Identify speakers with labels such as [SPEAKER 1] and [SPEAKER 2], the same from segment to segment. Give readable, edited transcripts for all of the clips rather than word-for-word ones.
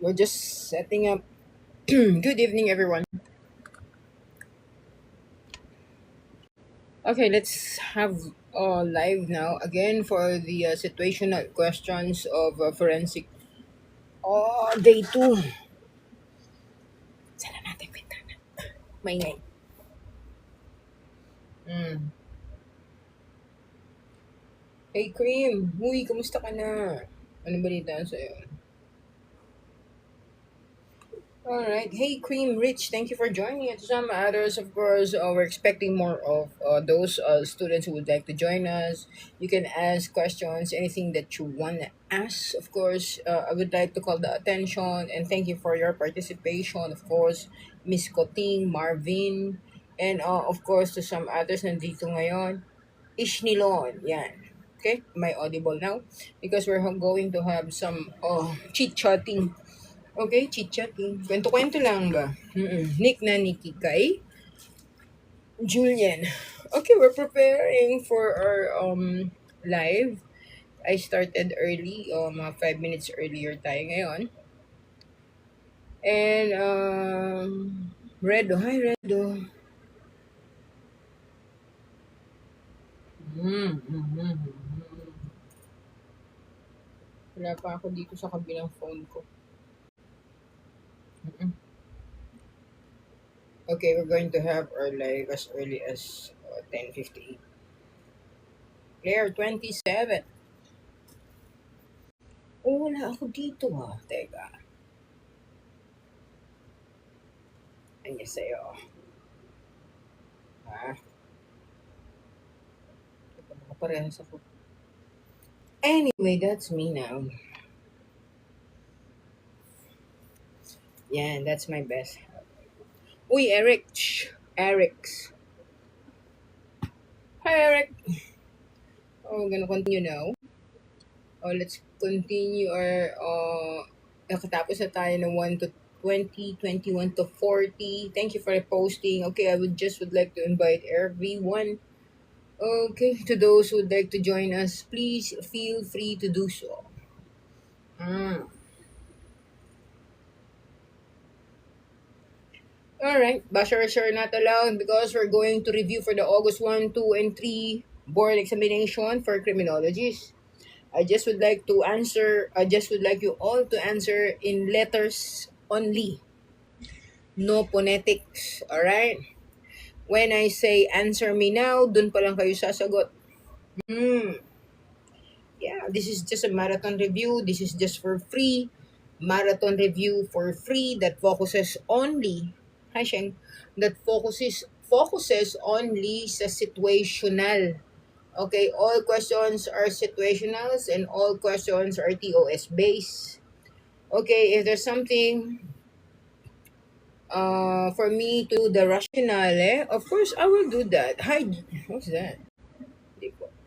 [SPEAKER 1] We're just setting up. Good evening, everyone. Okay, let's have live now again for the situational questions of forensic. Oh, day two. Sara natin bintana. Maingay. Mm. Hey, Cream. Huy, kumusta ka na? Ano balita sa'yo? All right. Hey, Cream Rich, thank you for joining. And some others, of course, we're expecting more of those students who would like to join us. You can ask questions, anything that you want to ask. Of course, I would like to call the attention and thank you for your participation. Of course, Miss Coting, Marvin, and of course, to some others nandito ngayon. Ishnilon, yan. Okay, am I audible now? Because we're going to have some chit-chatting. Okay, chit-chatting. Kwento-kwento lang ba? Nick na Nikki kay Julian. Okay, we're preparing for our live. I started early, 5 minutes earlier tayo ngayon. And Redo, hi Redo. Mm. Wala pa ako dito sa kabilang phone ko. Mm-mm. Okay, we're going to have our live as early as 10:58. Claire, 27. Oh, wala ako dito Teka. Ano sa'yo? Ha? Parehas ako. Anyway, that's me now. Yeah, that's my best. Uy, Eric. Eric's. Hi, Eric. Oh, we're gonna continue now. Oh, let's continue our, nakatapos na tayo ng 1 to 20, 21 to 40. Thank you for posting. Okay, I would like to invite everyone. Okay, to those who would like to join us, please feel free to do so. Alright, basher not allowed because we're going to review for the August 1, 2, and 3 board examination for criminologists. I just would like you all to answer in letters only. No phonetics, alright? When I say answer me now, dun pa lang kayo sasagot. Yeah, this is just a marathon review. This is just for free. Marathon review for free that focuses only, hi Sheng, that focuses only sa situational. Okay, all questions are situationals and all questions are TOS based. Okay, if there's something for me to do the rationale, of course I will do that. Hi, what's that?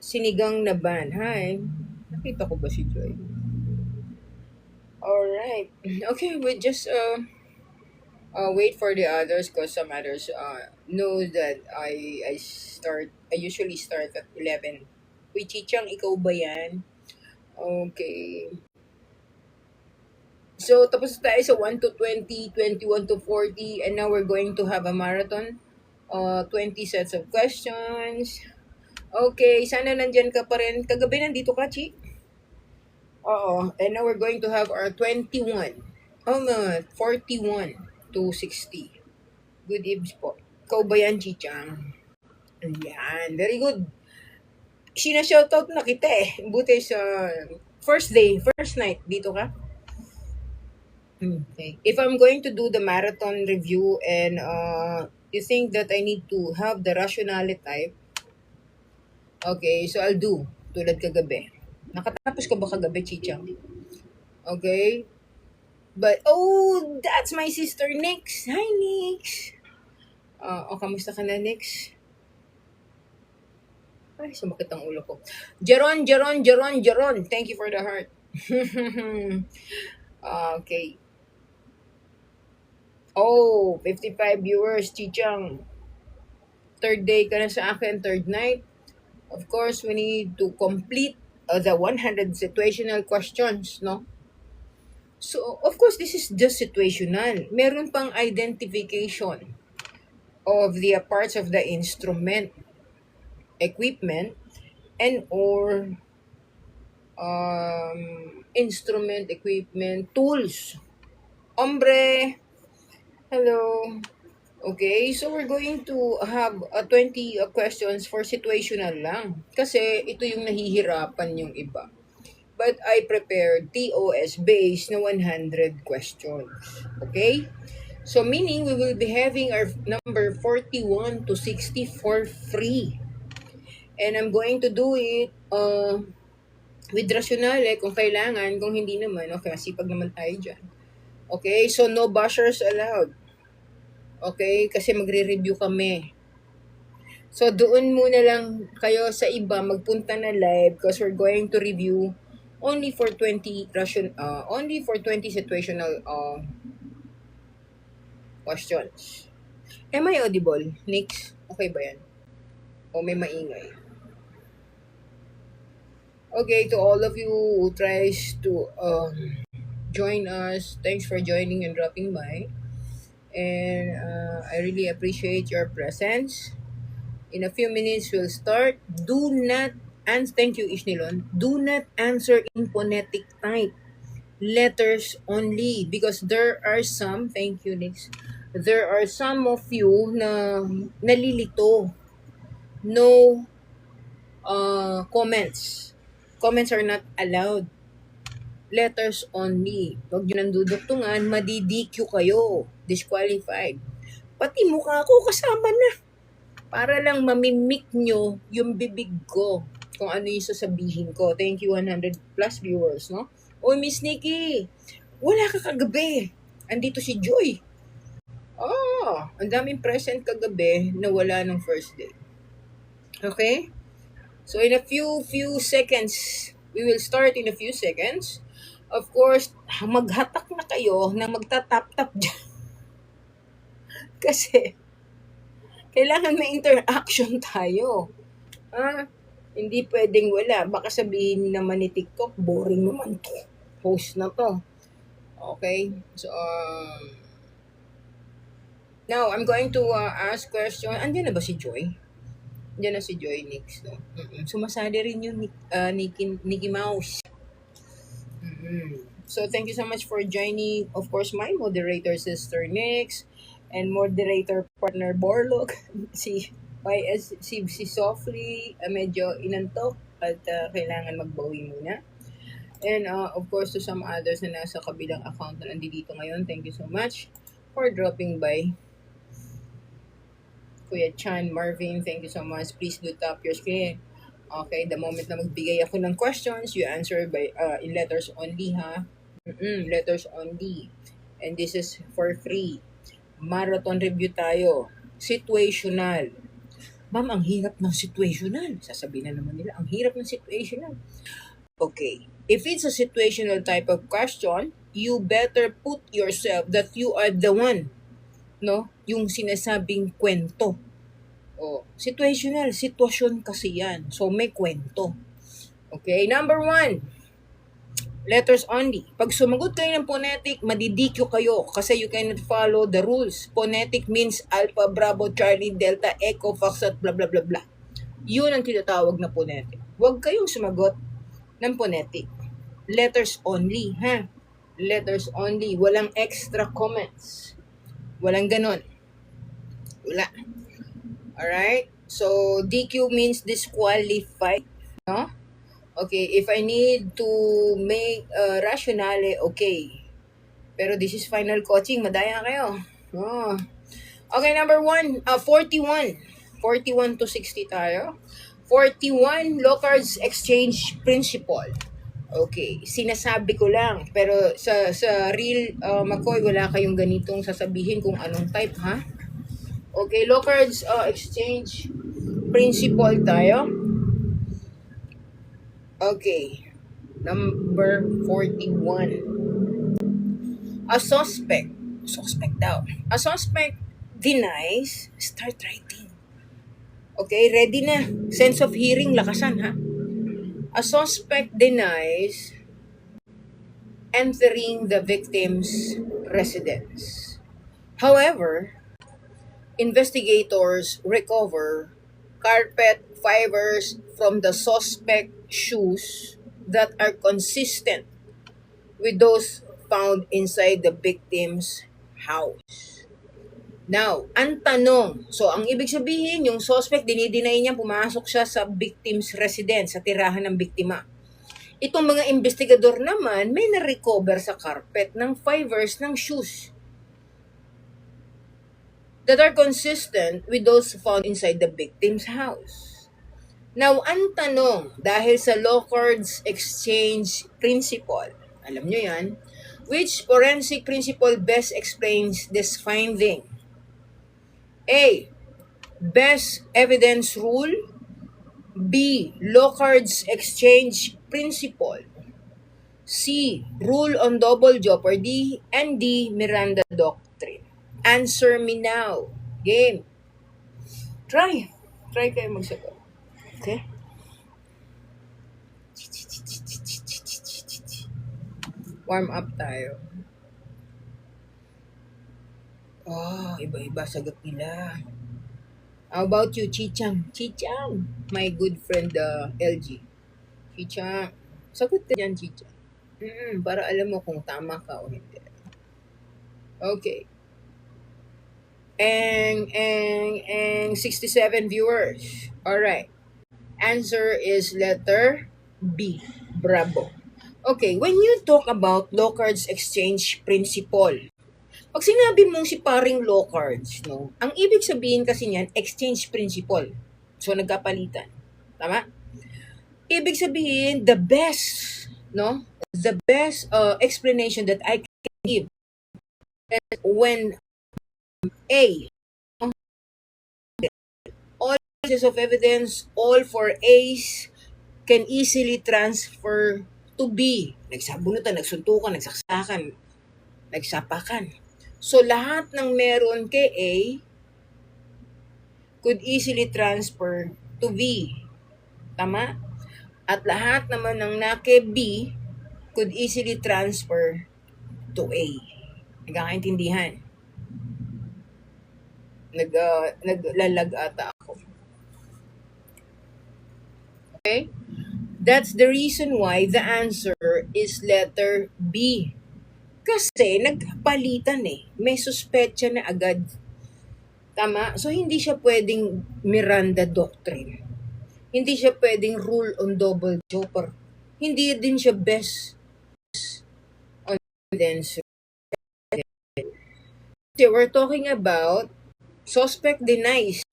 [SPEAKER 1] Sinigang na ban. Hi. Nakita ko ba si Joy? All right. Okay, we just wait for the others because some others know that I usually start at 11. Uy, Chichang, ikaw ba yan? Okay. So, tapos tayo sa 1 to 20, 21 to 40, and now we're going to have a marathon. 20 sets of questions. Okay, sana nandyan ka pa rin. Kagabi nandito ka, Chi? Oo. And now we're going to have our 21. Oh, no, 41 to 60. Good eves po. Ikaw ba yan, Chichang? Ayan, very good. Sina-shoutout na kita Buti sa first night, dito ka? Okay. If I'm going to do the marathon review and you think that I need to have the rationale type, okay, so I'll do. Tulad kagabi. Nakatapos ka ba kagabi, Chichang? Okay. But, oh, that's my sister, Nix. Hi, Nix. Kamusta ka na, Nix? Ay, sumakit ang ulo ko. Jeron. Thank you for the heart. Okay. Oh, 55 viewers, Chichang. Third day ka na sa akin, third night. Of course, we need to complete the 100 situational questions, no? So, of course, this is just situational. Meron pang identification of the parts of the instrument, equipment, and or instrument, equipment, tools. Hombre, hello. Okay, so we're going to have 20 questions for situational lang. Kasi ito yung nahihirapan yung iba. But I prepared TOS based na 100 questions. Okay? So meaning we will be having our number 41 to 60 for free. And I'm going to do it with rationale kung kailangan, kung hindi naman, okay, masipag naman tayo dyan. Okay, so no bashers allowed. Okay, kasi magre-review kami. So doon muna lang kayo sa iba magpunta na live because we're going to review only for 20 situational questions. Am I audible? Nix? Okay ba yan? O may maingay? Okay, to all of you who tries to join us, thanks for joining and dropping by. And I really appreciate your presence. In a few minutes, we'll start. Do not, and thank you, Ishnilon, do not answer in phonetic type. Letters only. Because there are some, thank you, Nix, there are some of you na nalilito. No comments. Comments are not allowed. Letters only. Huwag nyo nang duduktungan, madi-DQ kayo. Disqualified. Pati mukha ko kasama na. Para lang mamimik nyo yung bibig ko kung ano yung sasabihin ko. Thank you 100 plus viewers, no? Oy, Miss Nikki, wala ka kagabi. Andito si Joy. Oh, ang daming present kagabi na wala ng first day. Okay? So in a few seconds, we will start in a few seconds. Of course, maghatak na kayo na magtatap-tap dyan. Kasi, kailangan may interaction tayo. Hindi pwedeng wala. Baka sabihin naman ni TikTok, boring naman to. Post na to. Okay? So, now, I'm going to ask question. Andiyan na ba si Joy? Andiyan na si Joy, Nix. No? Sumasali rin yung Nicky Mouse. So, thank you so much for joining. Of course, my moderator sister Nix and moderator partner Borlog. si Softly, medyo inantok at kailangan magbawi muna. And of course, to some others na nasa kabilang account na nandito ngayon, thank you so much for dropping by. Kuya Chan, Marvin, thank you so much. Please do tap your screen. Okay, the moment na magbigay ako ng questions, you answer by in letters only, ha? Letters only. And this is for free. Marathon review tayo. Situational. Ma'am, ang hirap ng situational. Sasabihin na naman nila, ang hirap ng situational. Okay. If it's a situational type of question, you better put yourself that you are the one. No? Yung sinasabing kwento. Situational. Sitwasyon kasi yan. So, may kwento. Okay. Number 1. Letters only. Pag sumagot kayo ng phonetic, madidikyo kayo kasi you cannot follow the rules. Phonetic means Alpha, Bravo, Charlie, Delta, Echo, Foxtrot, blah, blah, blah, blah. Yun ang tinatawag na phonetic. Huwag kayong sumagot ng phonetic. Letters only, ha? Letters only. Walang extra comments. Walang ganon. Wala. Alright? So, DQ means disqualified. No? Okay, if I need to make rationale, okay. Pero this is final coaching. Madaya kayo. Oh. Okay, number 1, 41. 41 to 60 tayo. 41, Locard's Exchange Principle. Okay, sinasabi ko lang. Pero sa real McCoy, wala kayong ganitong sasabihin kung anong type, ha? Okay, Locard's Exchange Principle tayo. Okay, number 41. A suspect daw. A suspect denies, start writing. Okay, ready na. Sense of hearing, lakasan, ha? A suspect denies entering the victim's residence. However, investigators recover carpet fibers from the suspect shoes that are consistent with those found inside the victim's house. Now, ang tanong, so ang ibig sabihin, yung suspect, dinideny niya pumasok siya sa victim's residence, sa tirahan ng biktima. Itong mga investigador naman, may na-recover sa carpet ng fibers ng shoes that are consistent with those found inside the victim's house. Now, ang tanong, dahil sa Locard's exchange principle, alam nyo yan, which forensic principle best explains this finding? A. Best evidence rule. B. Locard's exchange principle. C. Rule on double jeopardy. And D. Miranda doctrine. Answer me now. Game. Try. Try kayo magsagot. Okay? Warm up tayo. Oh, iba-iba sagot nila. How about you, Chichang? Chichang, my good friend LG. Chichang, sagot ka dyan, Chichang. Para alam mo kung tama ka o hindi. Okay. And 67 viewers. Alright. Answer is letter B. Bravo. Okay, when you talk about Locard's exchange principle, pag sinabi mong si paring Locards, no, ang ibig sabihin kasi niyan, exchange principle. So, nagkapalitan. Tama? Ibig sabihin, the best, no, the best explanation that I can give is when A, all pieces of evidence, all four A's can easily transfer to B. Nagsabunutan, nagsuntukan, nagsaksakan, nagsapakan. So, lahat ng meron kay A could easily transfer to B. Tama? At lahat naman ng na kay B could easily transfer to A. Nagkakaintindihan? Naglalag ata ako. Okay? That's the reason why the answer is letter B. Kasi nagpalitan eh. May suspetsa na agad. Tama? So, hindi siya pwedeng Miranda doctrine. Hindi siya pwedeng rule on double jeopardy. Hindi din siya best on evidence. So, we're talking about suspect denies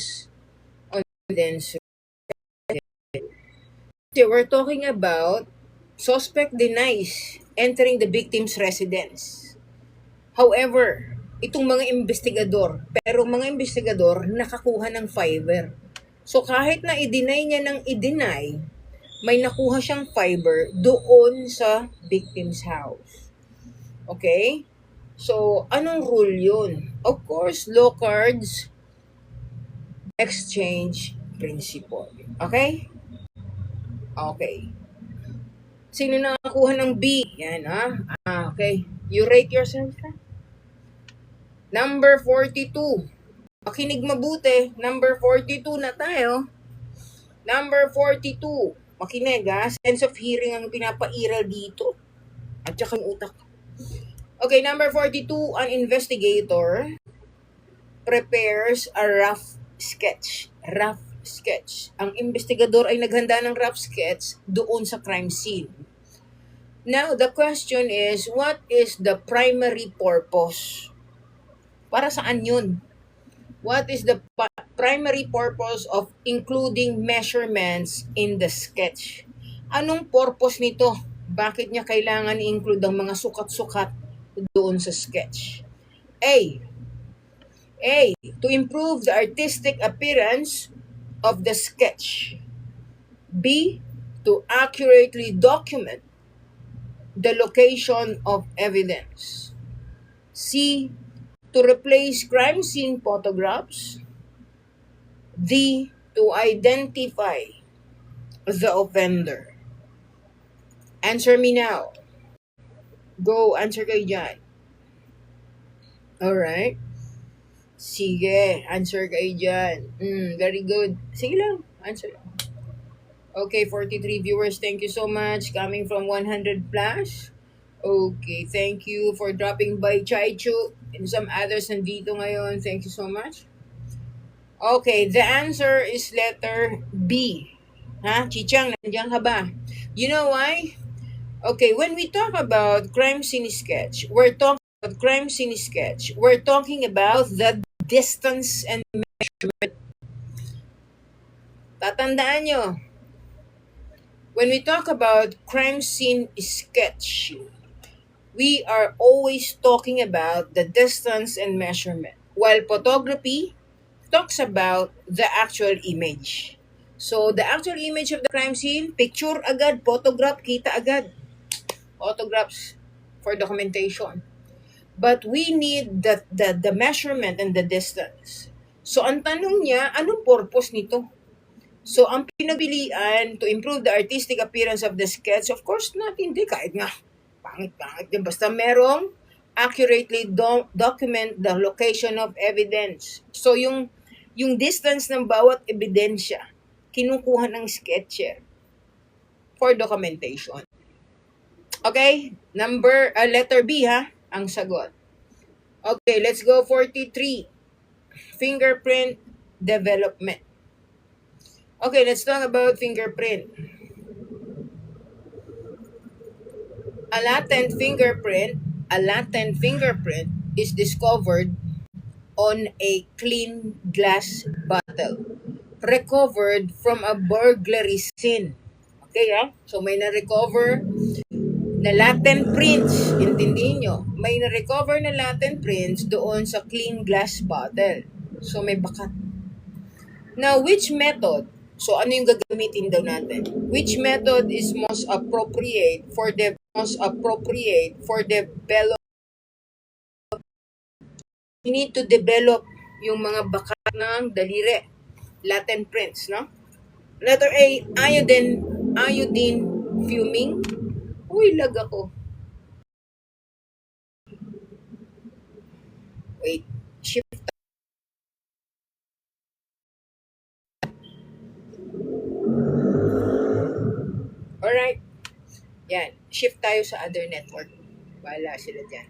[SPEAKER 1] on evidence. So, we're talking about suspect denies entering the victim's residence. However, itong mga investigador, pero mga investigador nakakuha ng fiber. So kahit na i-deny niya ng i-deny, may nakuha siyang fiber doon sa victim's house. Okay? So, anong rule yun? Of course, Locard's exchange principle. Okay? Okay. Sino nakakuha ng B? Yan, ha? Okay. You rate yourself, ha? Number 42. Makinig mabuti. Number 42 na tayo. Number 42. Makinig, ha? Sense of hearing ang pinapairal dito. At saka yung utak. Okay, number 42. An investigator prepares a rough sketch. Rough sketch. Ang investigador ay naghanda ng rough sketch doon sa crime scene. Now, the question is, what is the primary purpose? Para saan yun? What is the primary purpose of including measurements in the sketch? Anong purpose nito? Bakit niya kailangan i-include ang mga sukat-sukat doon sa sketch? A. To improve the artistic appearance of the sketch. B. To accurately document the location of evidence. C. To replace crime scene photographs. D. To identify the offender. Answer me now. Go, answer kayo dyan. Alright. Sige, answer kayo dyan. Very good. Sige lang, answer. Okay, 43 viewers. Thank you so much. Coming from 100 plus. Okay, thank you for dropping by, Chaichu. And some others nandito ngayon. Thank you so much. Okay, the answer is letter B. Ha? Chichang, nandiyan ka ba? You know why? Okay, when we talk about crime scene sketch, we're talking about the distance and measurement. Tatandaan nyo, when we talk about crime scene sketch, we are always talking about the distance and measurement, while photography talks about the actual image. So, the actual image of the crime scene, picture agad, photograph, kita agad. Photographs for documentation. But we need the measurement and the distance. So, ang tanong niya, anong purpose nito? So, ang pinabilian to improve the artistic appearance of the sketch, of course, hindi, kahit nga, pangit-pangit din. Basta merong accurately document the location of evidence. So, yung distance ng bawat ebidensya, kinukuha ng sketcher for documentation. Okay? Letter B ha, ang sagot. Okay, let's go 43. Fingerprint development. Okay, let's talk about fingerprint. A latent fingerprint is discovered on a clean glass bottle recovered from a burglary scene. Okay, ha? So may na-recover na latent prints. Intindihin nyo, may na-recover na latent prints doon sa clean glass bottle. So may bakat. Now, which method? So ano yung gagamitin daw natin? Which method is most appropriate for develop? You need to develop yung mga bakat ng daliri. Latent prints, no? Letter A, iodine fuming. Uy, lag ako. Wait, shift. Alright. Yan, shift tayo sa other network. Wala sila dyan.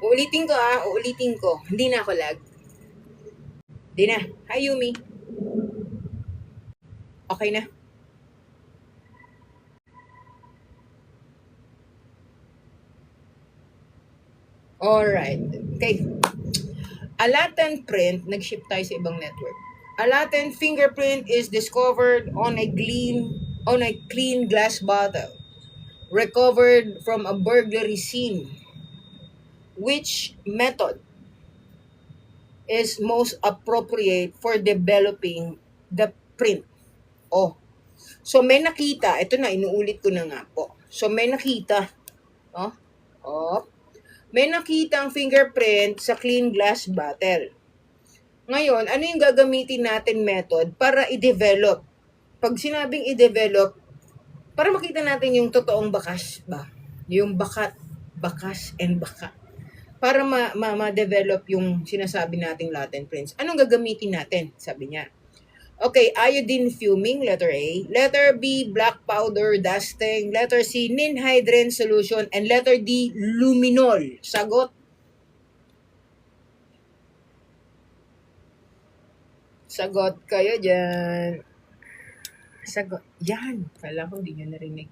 [SPEAKER 1] Uulitin ko. Hindi na ako lag. Hindi na. Hi, Yumi. Okay na. Alright. Okay. A latent print, nag-shift tayo sa ibang network. A latent fingerprint is discovered on a clean glass bottle recovered from a burglary scene. Which method is most appropriate for developing the print? Oh, so may nakita, ito na, inuulit ko na nga po. So may nakita, may nakita ang fingerprint sa clean glass bottle. Ngayon, ano yung gagamitin natin method para i-develop? Pag sinabing i-develop, para makita natin yung totoong bakas ba? Yung bakas and baka. Para ma-develop yung sinasabi nating latent prints. Anong gagamitin natin? Sabi niya. Okay, iodine fuming, letter A. Letter B, black powder dusting. Letter C, ninhydrin solution. And letter D, luminol. Sagot. Sagot kayo dyan. Sagot. Yan. Kala ko hindi nyo narinig.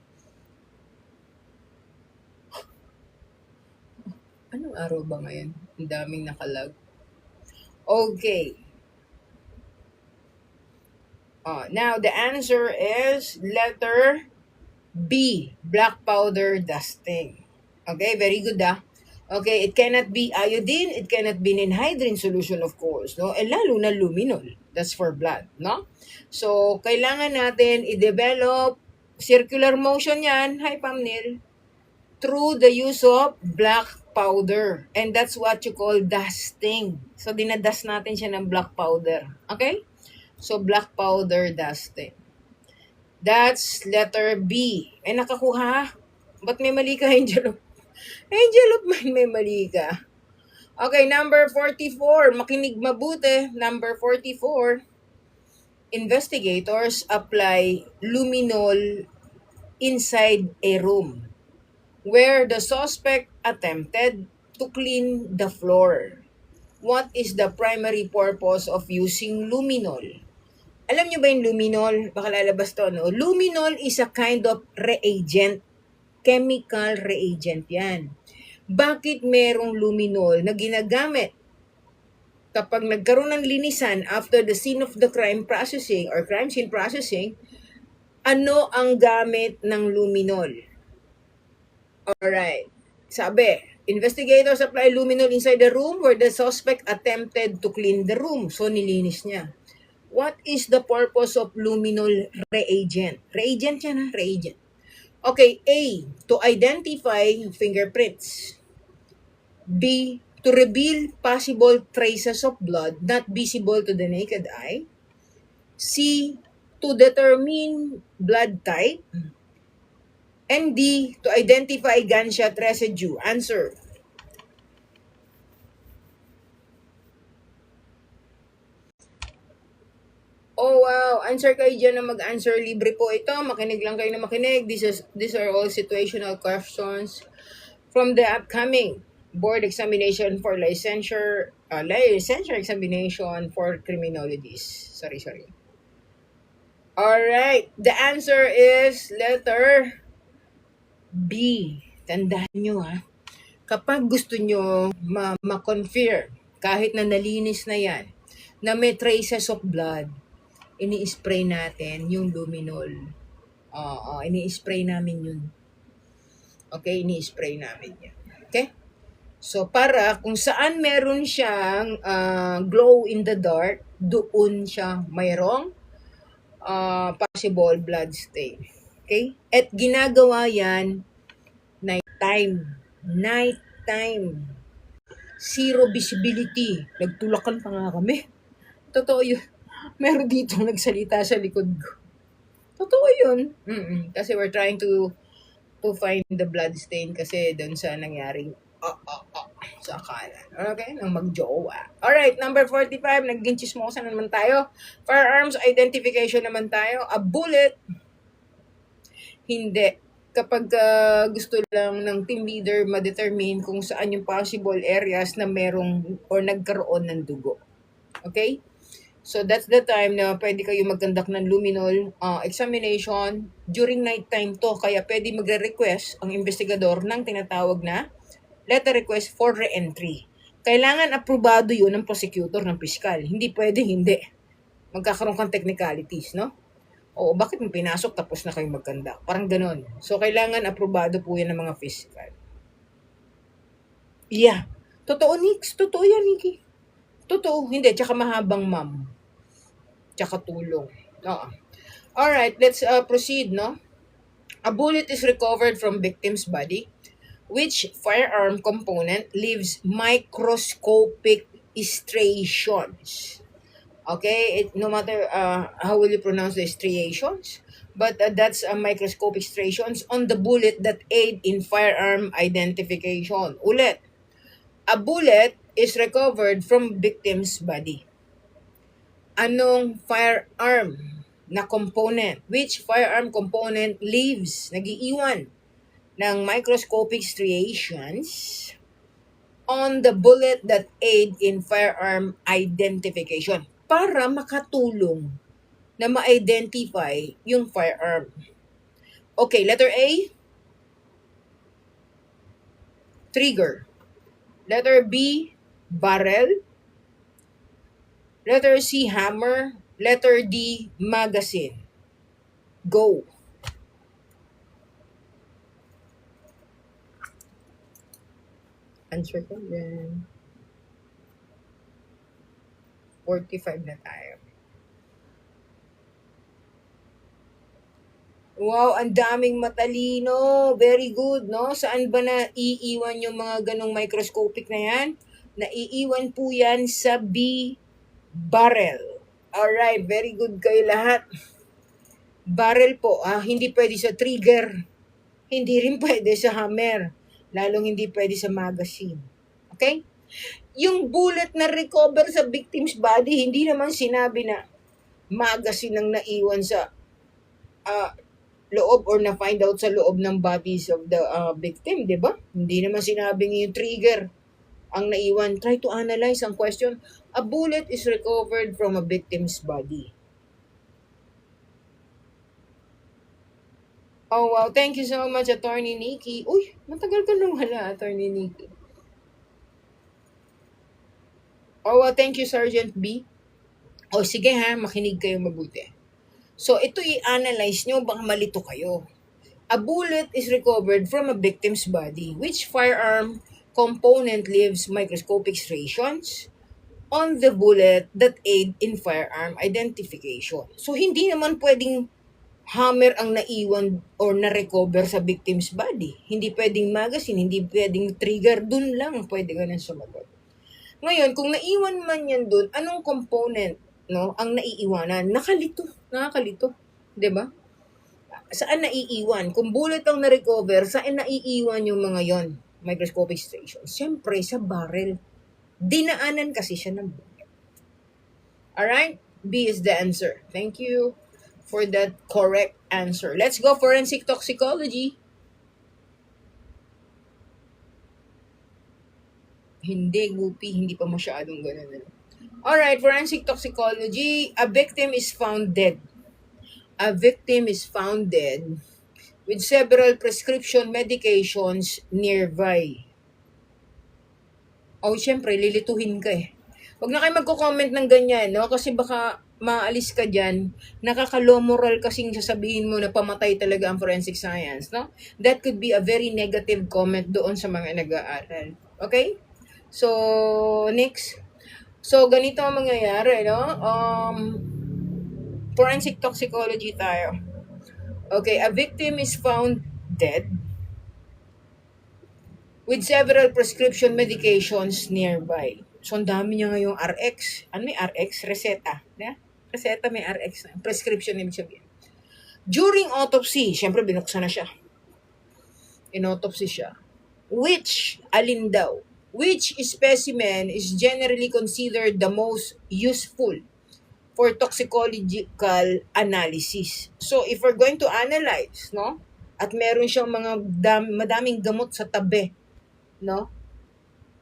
[SPEAKER 1] Anong araw ba ngayon? Ang daming nakalag. Okay. Now, the answer is letter B, black powder dusting. Okay, very good Okay, it cannot be iodine, it cannot be ninhydrin solution, of course, no? And lalo na luminol. That's for blood, no? So, kailangan natin i-develop circular motion yan, hi Pamnil, through the use of black powder. And that's what you call dusting. So, dinadust natin siya ng black powder. Okay? So, black powder dusting. That's letter B. Nakakuha. Ba't may mali ka, Angelo? Angel of mine, may mali ka. Okay, number 44. Makinig mabuti. Number 44. Investigators apply luminol inside a room where the suspect attempted to clean the floor. What is the primary purpose of using luminol? Alam nyo ba yung luminol? Baka lalabas to, no? Luminol is a kind of reagent. Chemical reagent yan. Bakit merong luminol na ginagamit kapag nagkaroon ng linisan after the scene of the crime processing or crime scene processing? Ano ang gamit ng luminol? Alright. Sabi, investigators apply luminol inside the room where the suspect attempted to clean the room. So, nilinis niya. What is the purpose of luminol reagent? Reagent yan ha, reagent. Okay, A, to identify fingerprints. B, to reveal possible traces of blood not visible to the naked eye. C, to determine blood type. And D, to identify gunshot residue. Answer. Oh wow, answer kayo dyan na mag-answer. Libre po ito. Makinig lang kayo na makinig. These are all situational questions from the upcoming board examination for licensure examination for criminologists. Sorry. Alright, the answer is letter B. Tandaan nyo ha. Kapag gusto nyo ma-confirm, kahit na nalinis na yan, na may traces of blood, ini-spray natin yung luminol. Ini-spray namin yun. Okay, ini-spray namin yan. Okay? So, para kung saan meron siyang glow in the dark, doon siya mayroong possible blood stain. Okay? At ginagawa yan nighttime. Nighttime. Zero visibility. Nagtulakan pa nga kami. Totoo yun. Meron dito nagsalita sa likod ko. Totoo yun. Kasi we're trying to find the blood stain kasi doon sa nangyaring sa kanan. Okay? Nang magjowa. Alright, number 45. Naging chismosa na naman tayo. Firearms identification naman tayo. A bullet. Hindi. Kapag gusto lang ng team leader ma-determine kung saan yung possible areas na merong or nagkaroon ng dugo. Okay? So that's the time na pwede kayo mag-conduct ng luminol examination during night time to. Kaya pwede magre-request ang investigador ng tinatawag na letter request for re-entry. Kailangan aprobado yun ng prosecutor, ng piskal. Hindi pwede, hindi. Magkakaroon kang technicalities, no? O bakit mo pinasok tapos na kayo mag-conduct? Parang ganon. So kailangan aprobado po yan ng mga piskal. Yeah. Totoo, Nix. Totoo yan, Nikki. Totoo. Hindi. Tsaka mahabang ma'am. Tsaka tulong. Alright, let's proceed, no? A bullet is recovered from victim's body. Which firearm component leaves microscopic striations? Okay, no matter how will you pronounce the striations, but that's microscopic striations on the bullet that aid in firearm identification. Ulit, a bullet is recovered from victim's body. Anong firearm na component? Which firearm component leaves, nagiiwan ng microscopic striations on the bullet that aid in firearm identification para makatulong na ma-identify yung firearm? Okay, letter A, trigger. Letter B, barrel. Letter C, hammer. Letter D, magazine. Go. Answer ko yan. 45 na tayo. Wow, ang daming matalino. Very good, no? Saan ba na iiwan yung mga ganong microscopic na yan? Naiiwan po yan sa B, barrel. Alright, very good kayo lahat. Barrel po, hindi pwede sa trigger. Hindi rin pwede sa hammer. Lalong hindi pwede sa magazine. Okay? Yung bullet na recover sa victim's body, hindi naman sinabi na magazine ang naiwan sa ah, loob or na-find out sa loob ng bodies of the victim, di ba? Hindi naman sinabing yung trigger ang naiwan. Try to analyze ang question. A bullet is recovered from a victim's body. Oh, wow. Thank you so much, Attorney Nikki. Uy, matagal ka nang wala, Attorney Nikki. Oh, wow. Thank you, Sergeant B. O, sige ha, makinig kayo mabuti. So, ito i-analyze nyo, baka malito kayo. A bullet is recovered from a victim's body. Which firearm component leaves microscopic striations on the bullet that aid in firearm identification? So, hindi naman pwedeng hammer ang naiwan or na-recover sa victim's body. Hindi pwedeng magazine, hindi pwedeng trigger. Dun lang pwede ka nang sumagot. Ngayon, kung naiwan man yan dun, anong component no, ang naiiwanan? Nakakalito. 'Di ba? Saan naiiwan? Kung bullet ang na-recover, saan naiiwan yung mga yon? Microscopic striations. Siyempre, sa barrel. Dinaanan kasi siya ng bullet. Alright? B is the answer. Thank you for that correct answer. Let's go forensic toxicology. Hindi, Guppy. Hindi pa masyadong ganun. Alright, forensic toxicology. A victim is found dead. A victim is found dead with several prescription medications nearby. O, syempre, lilituhin ka eh. Huwag na kayo magko-comment ng ganyan, no? Kasi baka maalis ka dyan, nakakalomoral kasing sasabihin mo na pamatay talaga ang forensic science, no? That could be a very negative comment doon sa mga nag-aaral. Okay? So, next. So, ganito ang mangyayari, no? Forensic toxicology tayo. Okay, a victim is found dead with several prescription medications nearby. So, ang dami niya ngayong RX. Ano may RX? Reseta. Yeah? Reseta may RX. Prescription ibig sabihin. During autopsy, syempre binuksan na siya. In-autopsy siya. Alin daw? Which specimen is generally considered the most useful for toxicological analysis? So, if we're going to analyze, no? At meron siyang mga madaming gamot sa tabi, no?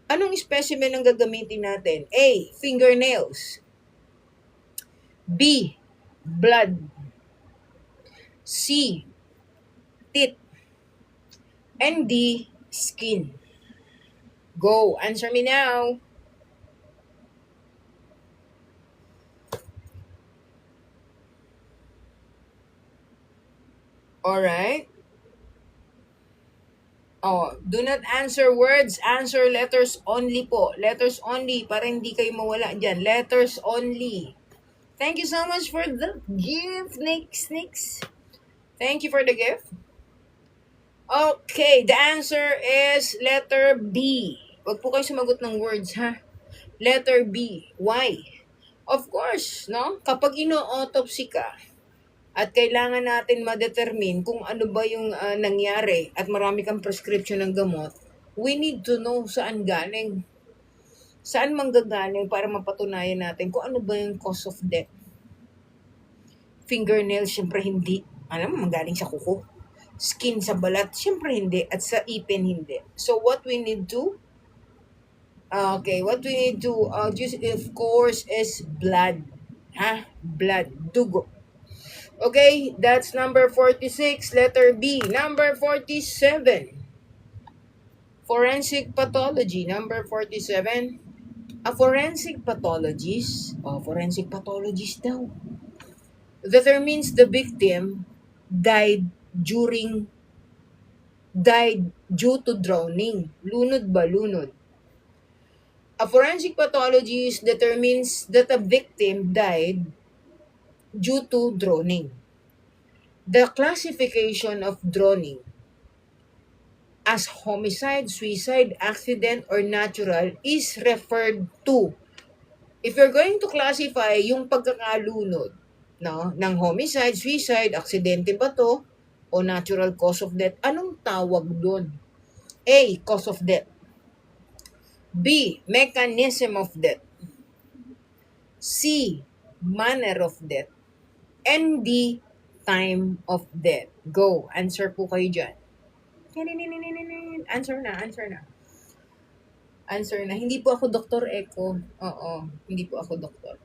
[SPEAKER 1] Anong specimen ang gagamitin natin? A. Fingernails. B. Blood. C. Teeth. And D. Skin. Go. Answer me now. Alright. Oh, do not answer words, answer letters only po. Letters only para hindi kayo mawala dyan. Letters only. Thank you so much for the gift, Nix. Thank you for the gift. Okay, the answer is letter B. Huwag po kayo sumagot ng words, ha? Letter B. Why? Of course, no? Kapag ino-autopsy ka, at kailangan natin ma-determine kung ano ba yung nangyari at marami kang prescription ng gamot, we need to know saan galing. Saan manggagaling para mapatunayan natin kung ano ba yung cause of death. Fingernails, syempre hindi. Alam mo, manggaling sa kuko. Skin sa balat, syempre hindi. At sa ipin, hindi. So, what we need to of course, is blood. Blood. Dugo. Okay, that's number 46, letter B. Number 47, forensic pathology. Number 47, a forensic pathologist daw, determines the victim died due to drowning. Lunod ba? Lunod. A forensic pathologist determines that a victim died due to drowning. The classification of drowning as homicide, suicide, accident, or natural is referred to. If you're going to classify yung pagkakalunod, no, ng homicide, suicide, aksidente ba to, o natural cause of death, anong tawag doon? A. Cause of death. B. Mechanism of death. C. Manner of death. And D. Time of death. Go. Answer po kayo dyan. Answer na, answer na. Answer na. Hindi po ako Dr. Echo. Oo, hindi po ako doktor.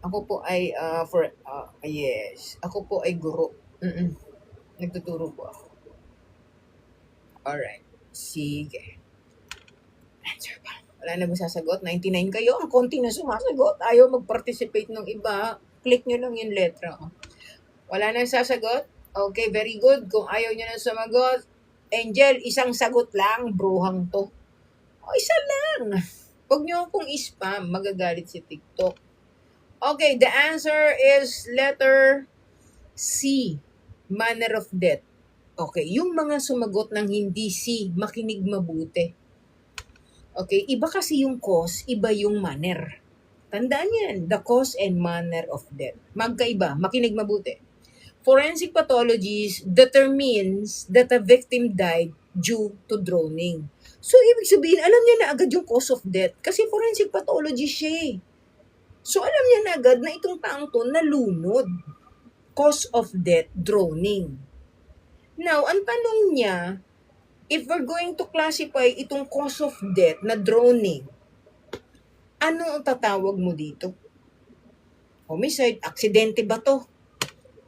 [SPEAKER 1] Ako po ay, yes. Ako po ay guro. Nagtuturo po ako. Alright. Sige. Answer pa. Wala na ba sasagot? 99 kayo. Ang konti na sumasagot. Ayaw mag-participate ng iba. Click nyo lang yung letra. Wala na sasagot? Okay, very good. Kung ayaw nyo na sumagot, Angel, isang sagot lang. Bruhang to. O, isa lang. Huwag nyo akong spam. Magagalit si TikTok. Okay, the answer is letter C. Manner of death. Okay, yung mga sumagot ng hindi C, makinig mabuti. Okay, iba kasi yung cause, iba yung manner. Tandaan yan, the cause and manner of death. Magkaiba, makinig mabuti. Forensic pathologies determines that a victim died due to drowning. So, ibig sabihin, alam niya na agad yung cause of death kasi forensic pathology siya eh. So, alam niya na agad na itong taong to nalunod. Cause of death, drowning. Now, ang tanong niya, if we're going to classify itong cause of death na drowning, ano ang tatawag mo dito? Homicide, aksidente ba to?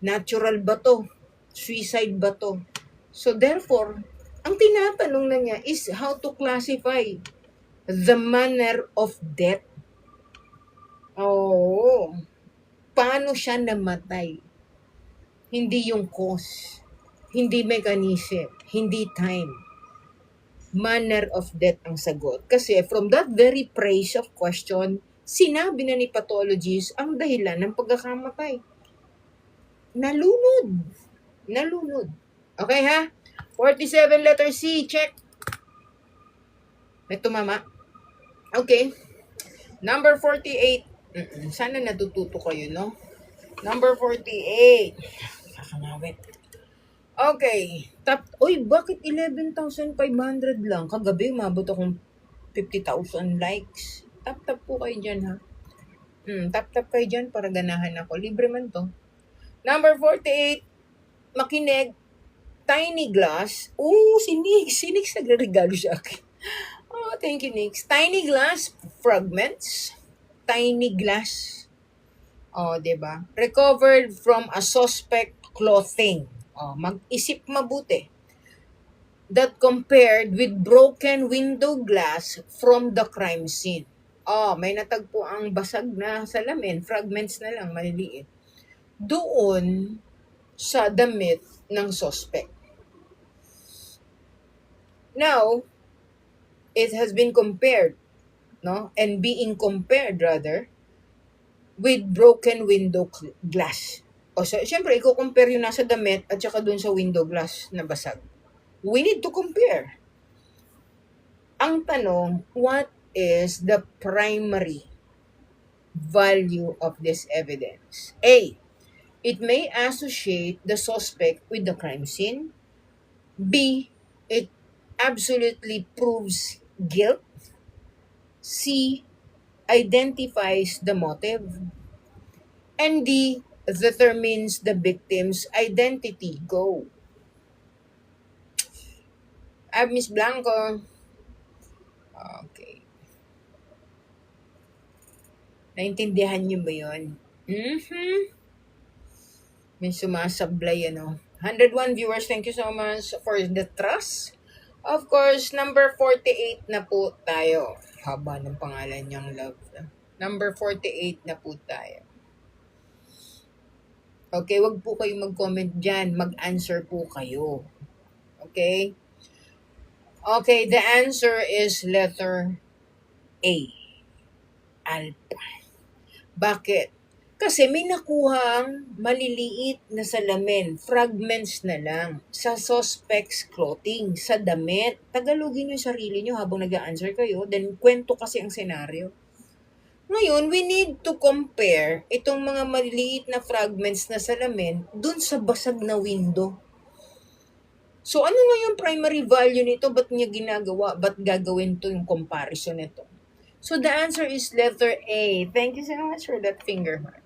[SPEAKER 1] Natural ba to? Suicide ba to? So therefore, ang tinatanong na niya is how to classify the manner of death. Oh, paano siya namatay? Hindi yung cause, hindi mechanism, hindi time. Manner of death ang sagot. Kasi from that very phrase of question, sinabi na ni pathologist ang dahilan ng pagkakamatay. Nalunod. Nalunod. Okay ha? 47 letter C, check. May tumama. Okay. Number 48. Sana natututo kayo, no? Number 48. Kakamawit. Okay. Uy, bakit 11,500 lang? Kagabi, umabot akong 50,000 likes. Tap po kayo dyan, ha? Tap kayo dyan para ganahan ako. Libre man to. Number 48. Makinig. Tiny glass. Si Nix. Si Nix nagre-regalo sa akin. Oh, thank you, Nix. Tiny glass fragments. Tiny glass. Diba? Recovered from a suspect clothing. Mag-isip mabuti. That compared with broken window glass from the crime scene. May natagpo ang basag na salamin. Fragments na lang, maliliit. Doon sa damit ng suspect. Now, it has been compared, no? And being compared rather with broken window glass. Syempre, i-compare yung nasa damit at saka dun sa window glass na basag. We need to compare. Ang tanong, what is the primary value of this evidence? A, it may associate the suspect with the crime scene. B, it absolutely proves guilt. C, identifies the motive. And D, determines the victim's identity. Go. Miss Blanco. Okay. Naintindihan niyo ba yun? May sumasablay, 101 viewers, thank you so much for the trust. Of course, number 48 na po tayo. Haba ng pangalan niyang love. Number 48 na po tayo. Okay, wag po kayo mag-comment dyan. Mag-answer po kayo. Okay? Okay, the answer is letter A. Alpha. Bakit? Kasi may nakuhang maliliit na salamin, fragments na lang, sa suspect's clothing, sa damit. Tagalogin yung sarili nyo habang nag-answer kayo, then kwento kasi ang senaryo. Ngayon, we need to compare itong mga maliliit na fragments na salamin dun sa basag na window. So, ano nga yung primary value nito? Ba't niya ginagawa? Ba't gagawin to yung comparison nito? So, the answer is letter A. Thank you so much for that finger heart.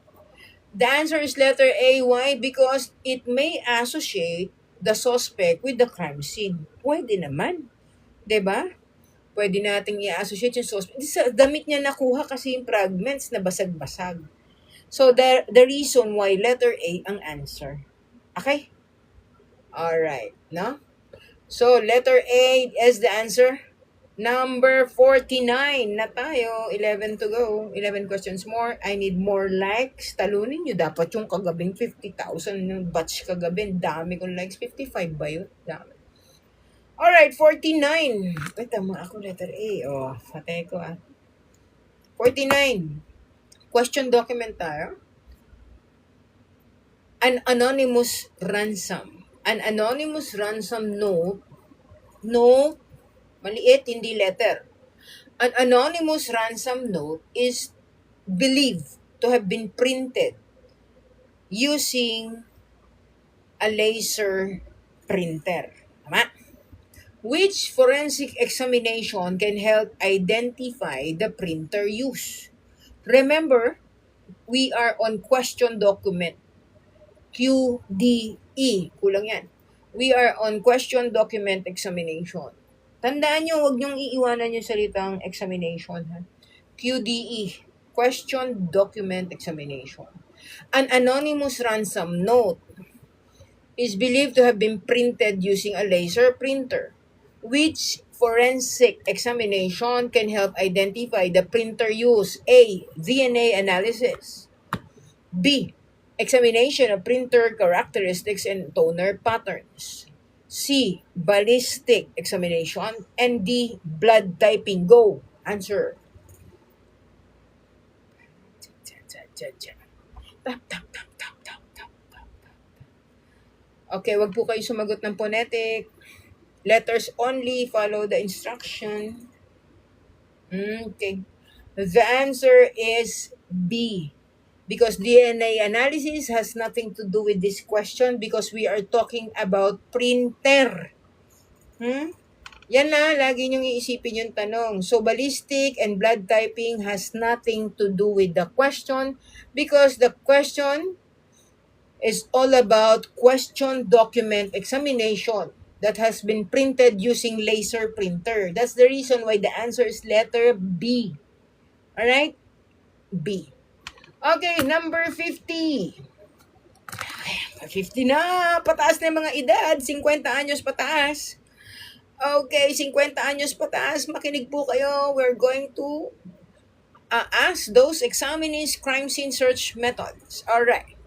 [SPEAKER 1] The answer is letter A. Why? Because it may associate the suspect with the crime scene. Pwede naman. 'Di ba? Pwede nating i-associate yung suspect. Sa damit niya nakuha kasi yung fragments na basag-basag. So, the reason why letter A ang answer. Okay? Alright. No? So, letter A is the answer. Number 49 na tayo. 11 to go. 11 questions more. I need more likes. Talunin nyo. Dapat yung kagabing 50,000 yung batch kagabi. Dami kong likes. 55 ba yun? Dami. Alright, 49. Wait, tama ako letter A. Oh, patay ko 49. Question document tayo. An anonymous ransom. An anonymous ransom note. Maliit, hindi letter. An anonymous ransom note is believed to have been printed using a laser printer. Tama? Which forensic examination can help identify the printer use? Remember, we are on question document. QDE. Kulang yan. We are on question document examination. Tandaan nyo, huwag nyong iiwanan yung salitang examination. Ha? QDE. Question document examination. An anonymous ransom note is believed to have been printed using a laser printer, which forensic examination can help identify the printer use. A. DNA analysis. B. Examination of printer characteristics and toner patterns. C. Ballistic examination. And D. Blood typing. Go. Answer. Tap, tap, tap, tap, tap, tap, tap. Okay, wag po kayo sumagot ng phonetic. Letters only. Follow the instruction. Okay. The answer is B. Because DNA analysis has nothing to do with this question because we are talking about printer. Yan na, lagi niyong iisipin yung tanong. So, ballistic and blood typing has nothing to do with the question because the question is all about question document examination that has been printed using laser printer. That's the reason why the answer is letter B. Alright? B. Okay, number 50. 50 na. Pataas na yung mga edad. 50 anyos pataas. Okay, 50 anyos pataas. Makinig po kayo. We're going to ask those examinees crime scene search methods. Alright.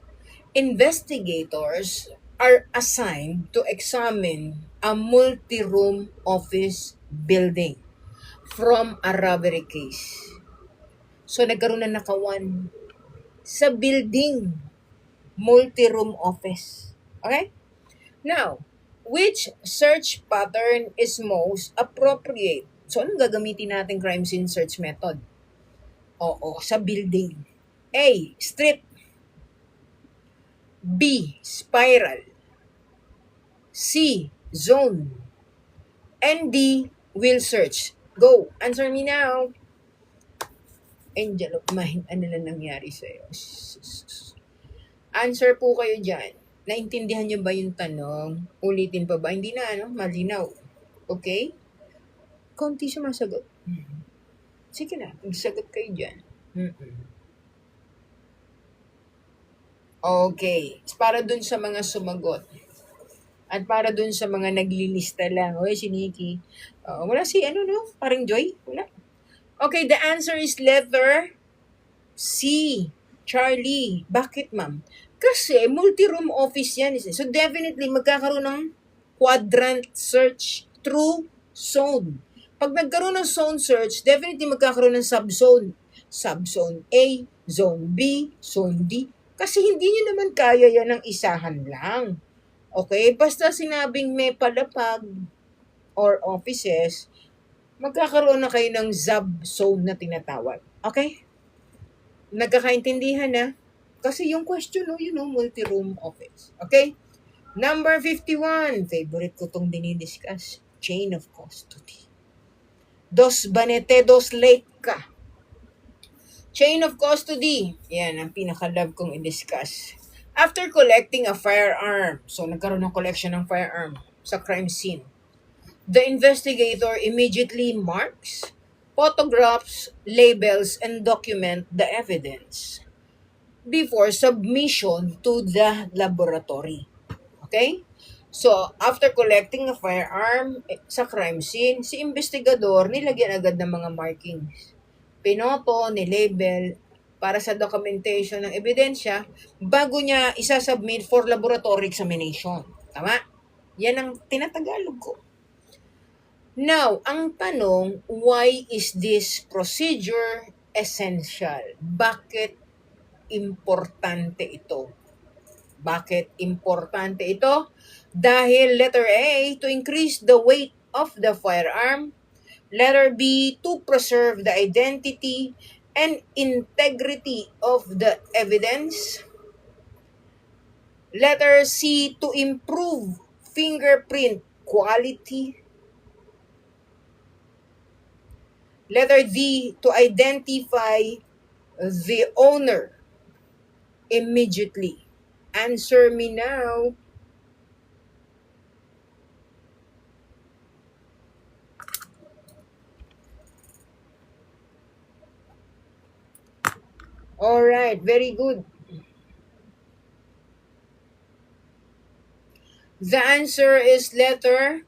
[SPEAKER 1] Investigators are assigned to examine a multi-room office building from a robbery case. So, nagkaroon na nakawan sa building, multi-room office. Okay? Now, which search pattern is most appropriate? So, anong gagamitin natin crime scene search method? Oo, sa building. A. Strip. B. Spiral. C. Zone. And D. Wheel search. Go. Answer me now. Angel of mine, ano na nangyari sa'yo? Answer po kayo dyan. Naintindihan nyo ba yung tanong? Ulitin pa ba? Hindi na, malinaw. Okay? Konti sumasagot. Sige na, magsagot kayo dyan. Okay. Para dun sa mga sumagot. At para dun sa mga naglilista lang. Oy, si Nikki. Wala si, parang Joy? Wala. Okay, the answer is letter C. Charlie. Bakit, ma'am? Kasi multi-room office yan. So definitely magkakaroon ng quadrant search through zone. Pag nagkaroon ng zone search, definitely magkakaroon ng subzone. Subzone A, zone B, zone D. Kasi hindi nyo naman kaya yan ng isahan lang. Okay? Basta sinabing may palapag or offices, magkakaroon na kayo ng subzone na tinatawag. Okay? Nagkakaintindihan na? Kasi yung question, multi-room office. Okay? Number 51, favorite ko tong dinidiscuss, chain of custody. Dos banete, dos lake ka. Chain of custody, yan ang pinaka-love kong i-discuss. After collecting a firearm, so nagkaroon ng collection ng firearm sa crime scene, the investigator immediately marks, photographs, labels, and document the evidence before submission to the laboratory. Okay? So, after collecting a firearm sa crime scene, si investigador nilagyan agad ng mga markings. Pinoto, ni-label para sa documentation ng ebidensya bago niya isasubmit for laboratory examination. Tama? Yan ang tinatagalog ko. Now, ang tanong, why is this procedure essential? Bakit importante ito? Bakit importante ito? Dahil letter A, to increase the weight of the firearm. Letter B, to preserve the identity and integrity of the evidence. Letter C, to improve fingerprint quality. Letter D, to identify the owner immediately. Answer me now. All right, very good. The answer is letter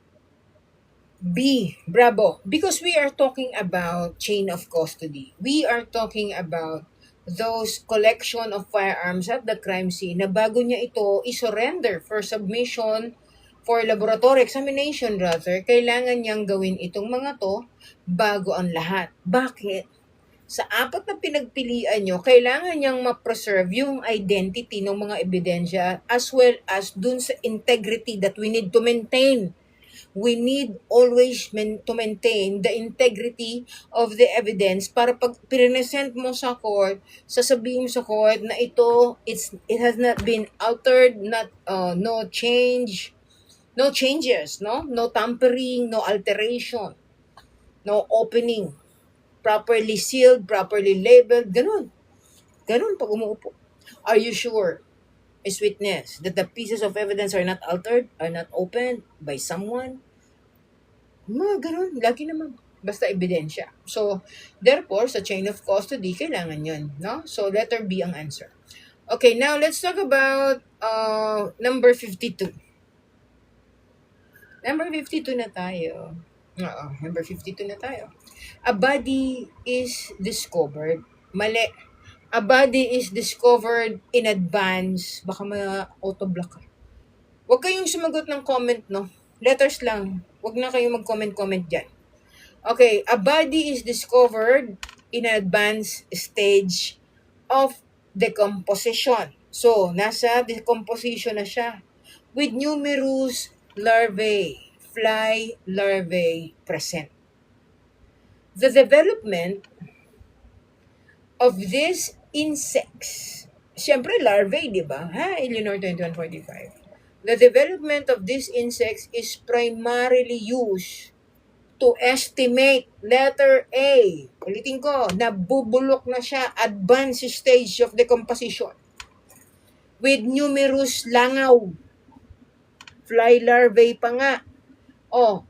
[SPEAKER 1] B. Bravo. Because we are talking about chain of custody. We are talking about those collection of firearms at the crime scene na bago niya ito isurrender for submission for laboratory examination rather, kailangan niyang gawin itong mga to bago ang lahat. Bakit? Sa apat na pinagpilian nyo, kailangan niyang ma-preserve yung identity ng mga ebidensya as well as dun sa integrity that we need to maintain. We need always to maintain the integrity of the evidence para pag present mo sa court, sasabihin mo sa court na ito, it has not been altered, no changes, no tampering, no alteration, no opening, properly sealed, properly labeled, ganun. Ganun pag umuupo. Are you sure, as witness, that the pieces of evidence are not altered, are not opened by someone? Mga ganun, lagi naman. Basta ebidensya. So, therefore, sa chain of custody, kailangan yun, no? So, letter B ang answer. Okay, now let's talk about number 52. Number 52 na tayo. Oo, number 52 na tayo. A body is discovered. Mali. A body is discovered in advance. Baka ma-autoblock ka. Huwag kayong sumagot ng comment, no? Letters lang. Huwag na kayong mag-comment dyan. Okay, a body is discovered in an advanced stage of decomposition. So, nasa decomposition na siya with numerous larvae, fly larvae present. The development of these insects, siyempre larvae, di ba? Eleanor 2145. The development of these insects is primarily used to estimate, letter A, ulitin ko, nabubulok na siya, advanced stage of decomposition with numerous langaw, fly larvae pa nga.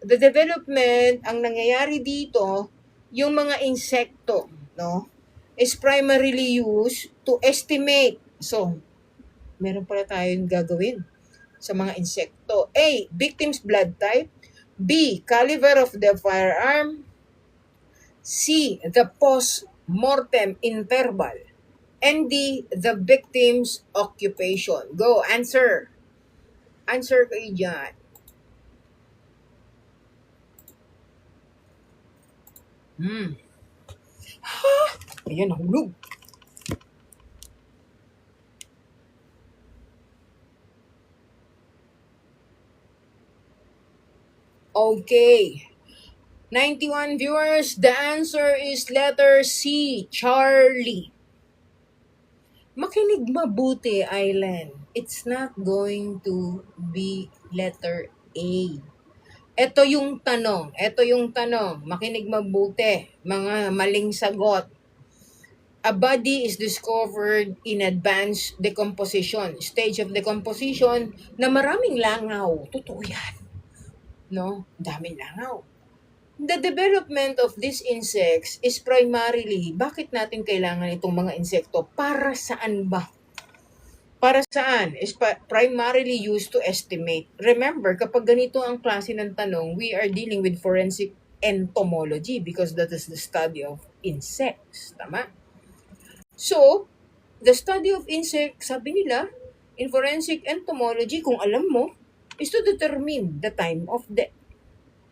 [SPEAKER 1] The development, ang nangyayari dito, yung mga insekto, no, is primarily used to estimate. So, meron pala tayong gagawin sa mga insekto. A, victim's blood type. B, caliber of the firearm. C, the post-mortem interval. And D, the victim's occupation. Go, answer. Answer kayo dyan. Ayan, nahulog. Okay. 91 viewers, the answer is letter C, Charlie. Makinig mabuti, Island. It's not going to be letter A. Ito yung tanong, makinig mabuti, mga maling sagot. A body is discovered in advanced decomposition, stage of decomposition na maraming langaw. Totoo yan, no? Daming langaw. The development of these insects is primarily, bakit natin kailangan itong mga insekto? Para saan ba? Para saan? Is primarily used to estimate. Remember, kapag ganito ang klase ng tanong, we are dealing with forensic entomology because that is the study of insects. Tama? So, the study of insects, sabi nila, in forensic entomology, kung alam mo, is to determine the time of death.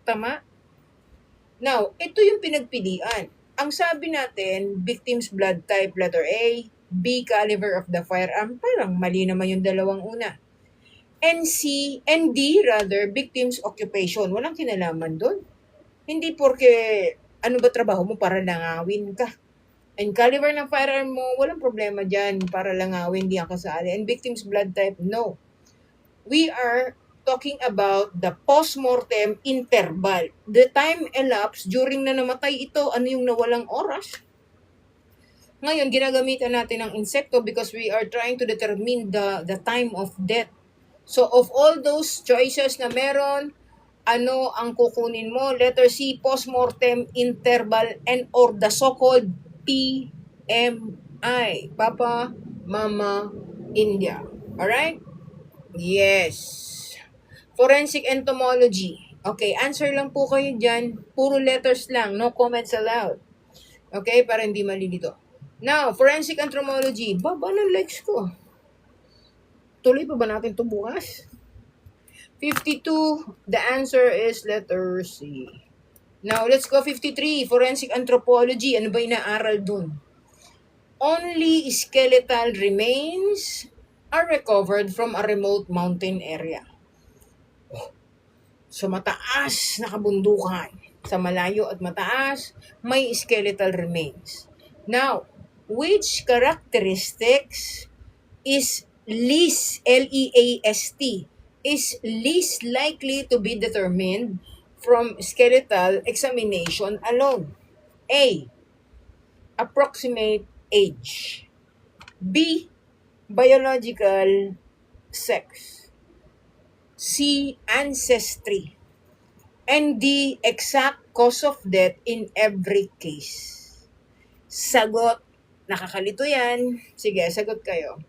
[SPEAKER 1] Tama? Now, ito yung pinagpilian. Ang sabi natin, victim's blood type, letter A, B, caliber of the firearm, parang mali naman yung dalawang una. And C, and D, rather, victim's occupation. Walang kinalaman doon. Hindi porke, ano ba trabaho mo para langawin ka. And caliber ng firearm mo, walang problema dyan para langawin, di ang kasali. And victim's blood type, no. We are talking about the post-mortem interval. The time elapsed during na namatay ito, ano yung nawalang oras? Ngayon, ginagamitan natin ng insekto because we are trying to determine the time of death. So, of all those choices na meron, ano ang kukunin mo? Letter C, post-mortem interval and or the so-called PMI. Papa, Mama, India. Alright? Yes. Forensic entomology. Okay, answer lang po kayo dyan. Puro letters lang, no comments allowed. Okay, para hindi malilito. Now, forensic entomology. Baba ng likes ko. Tuloy pa ba natin ito bukas? 52, the answer is letter C. Now, let's go 53, forensic anthropology. Ano ba inaaral dun? Only skeletal remains are recovered from a remote mountain area. Sa mataas na kabundukan, sa malayo at mataas, may skeletal remains. Now, which characteristics is least, L-E-A-S-T, is least likely to be determined from skeletal examination alone? A, approximate age. B, biological sex. C, ancestry. And D, exact cause of death in every case. Sagot. Nakakalito yan. Sige, sagot kayo.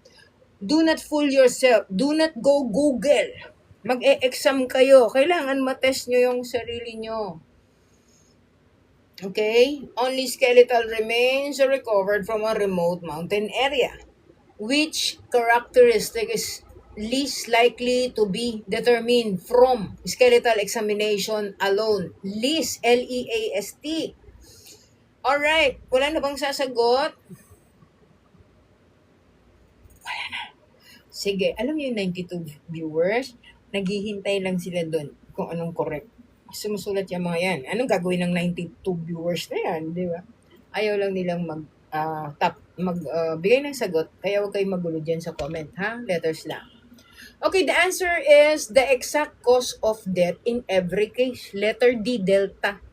[SPEAKER 1] Do not fool yourself. Do not go Google. Mag-e-exam kayo. Kailangan matest nyo yung sarili nyo. Okay? Only skeletal remains are recovered from a remote mountain area. Which characteristic is least likely to be determined from skeletal examination alone? Least, L-E-A-S-T. Alright, wala na bang sasagot? Wala na. Sige, alam niyo yung 92 viewers, naghihintay lang sila doon kung anong correct. Sumusulat yung mga yan. Anong gagawin ng 92 viewers na yan, di ba? Ayaw lang nilang bigay ng sagot, kaya huwag kayong magulo dyan sa comment, ha? Letters lang. Okay, the answer is the exact cause of death in every case. Letter D, delta.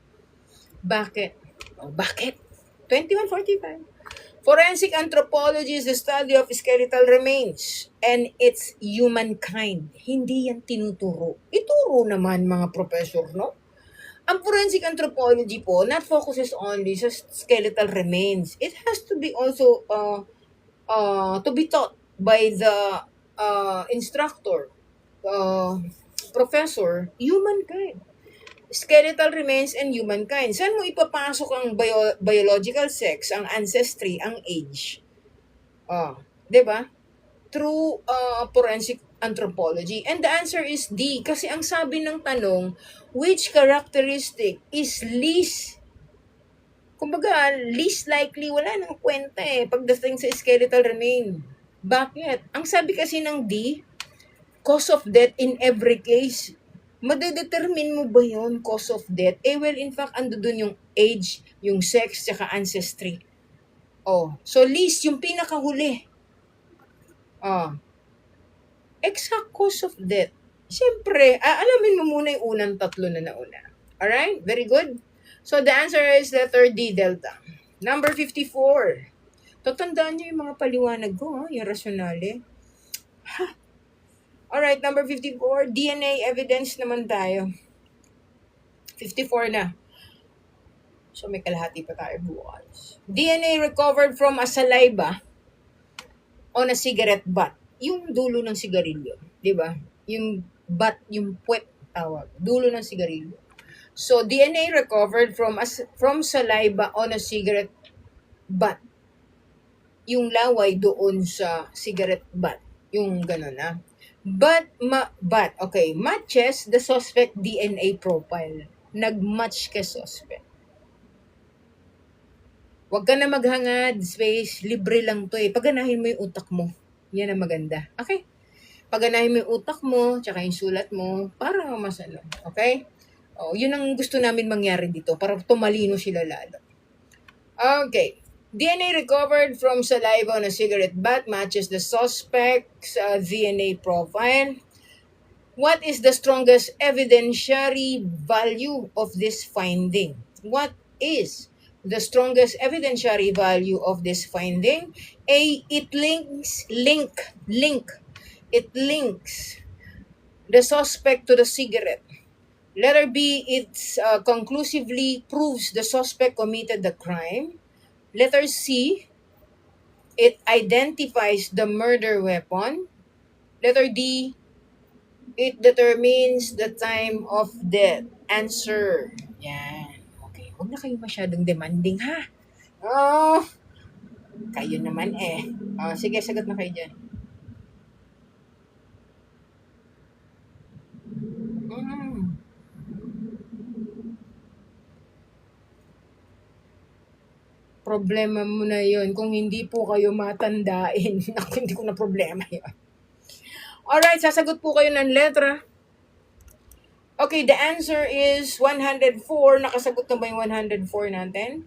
[SPEAKER 1] Bakit? Bakit? 2145. Forensic anthropology is the study of skeletal remains and its humankind. Hindi yan tinuturo. Ituro naman mga professor, no? Ang forensic anthropology po not focuses only sa skeletal remains. It has to be also to be taught by the instructor, professor, humankind. Skeletal remains and humankind. Saan mo ipapasok ang biological sex, ang ancestry, ang age? 'Di ba? Through forensic anthropology. And the answer is D. Kasi ang sabi ng tanong, which characteristic is least, kumbaga, least likely, wala nang kwenta pagdating sa skeletal remain. Bakit? Ang sabi kasi ng D, cause of death in every case. Madedetermine mo ba yon cause of death? Well, in fact, ando dun yung age, yung sex, tsaka ancestry. So least, yung pinakahuli. Ah, exact cause of death. Siyempre, alamin mo muna yung unang tatlo na nauna. Alright? Very good. So, the answer is letter D, Delta. Number 54. Tatandaan niyo yung mga paliwanag ko, ha? Yung rasyonale. Alright, number 54. DNA evidence naman tayo. 54 na. So, may kalahati pa tayo bukas. DNA recovered from a saliva on a cigarette butt. Yung dulo ng sigarilyo. Di ba? Yung butt, yung puwet tawag. Dulo ng sigarilyo. So, DNA recovered from saliva on a cigarette butt. Yung laway doon sa cigarette butt. Yung gano'n na. But, okay, matches the suspect DNA profile. Nag-match ka suspect. Huwag ka na maghangad, space, libre lang to eh. Paganahin mo yung utak mo. Yan ang maganda. Okay? Paganahin mo yung utak mo, tsaka yung sulat mo, para mas ano. Okay? Oh, yun ang gusto namin mangyari dito, para tumalino sila lalo. Okay. DNA recovered from saliva on a cigarette butt matches the suspect's DNA profile. What is the strongest evidentiary value of this finding? What is the strongest evidentiary value of this finding? A, it it links the suspect to the cigarette. Letter B, it conclusively proves the suspect committed the crime. Letter C, it identifies the murder weapon. Letter D, it determines the time of death. Answer. Yan. Okay, huwag na kayo masyadong demanding, ha? Oh, kayo naman eh. Oh, sige, sagot na kayo dyan. Mm. Problema mo na yun. Kung hindi po kayo matandain, naku, hindi ko na problema yun. Alright, sasagot po kayo ng letra. Okay, the answer is 104. Nakasagot na ba yung 104 natin?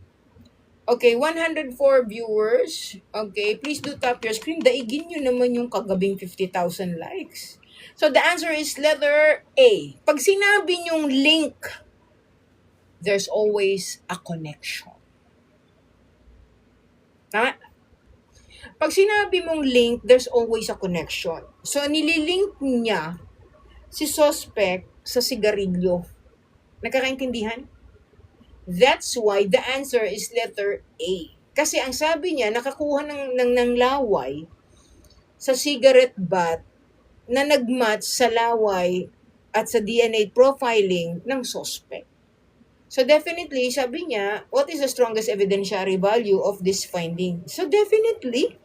[SPEAKER 1] Okay, 104 viewers. Okay, please do tap your screen. Daigin nyo naman yung kagabing 50,000 likes. So, the answer is letter A. Pag sinabi nyong link, there's always a connection. Tama? Pag sinabi mong link, there's always a connection. So, nililink niya si suspect sa sigarilyo. Nagkakaintindihan? That's why the answer is letter A. Kasi ang sabi niya, nakakuha ng laway sa cigarette butt na nagmatch sa laway at sa DNA profiling ng suspect. So definitely, sabi niya, what is the strongest evidentiary value of this finding? So definitely,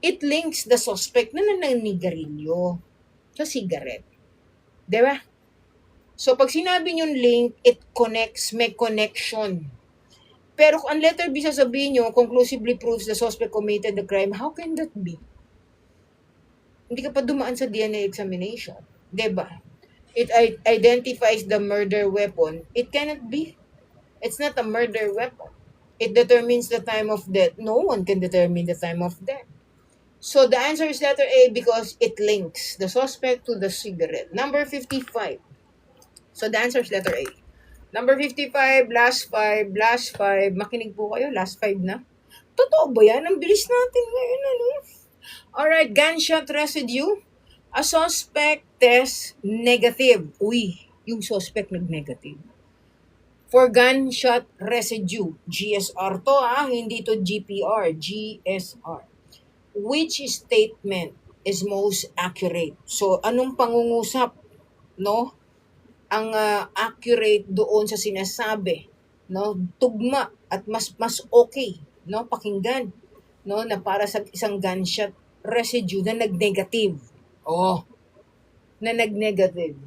[SPEAKER 1] it links the suspect na naninigarilyo sa cigarette. Diba? So, pag sinabi nyo link, it connects, may connection. Pero kung ang letter B sasabihin nyo, conclusively proves the suspect committed the crime, how can that be? Hindi ka pa dumaan sa DNA examination. Diba? It identifies the murder weapon. It cannot be. It's not a murder weapon. It determines the time of death. No one can determine the time of death. So, the answer is letter A because it links the suspect to the cigarette. Number 55. So, the answer is letter A. Number 55, last 5. Makinig po kayo, last 5 na. Totoo ba yan? Ang bilis natin ngayon, ano? Alright, gunshot residue. A suspect test negative. Uy, yung suspect nag-negative. For gunshot residue. GSR to hindi to GPR. GSR. Which statement is most accurate? So, anong pangungusap, no? Ang accurate doon sa sinasabi, no? Tugma at mas okay, no? Pakinggan, no? Na para sa isang gunshot residue na nag-negative. Oh, na nag-negative.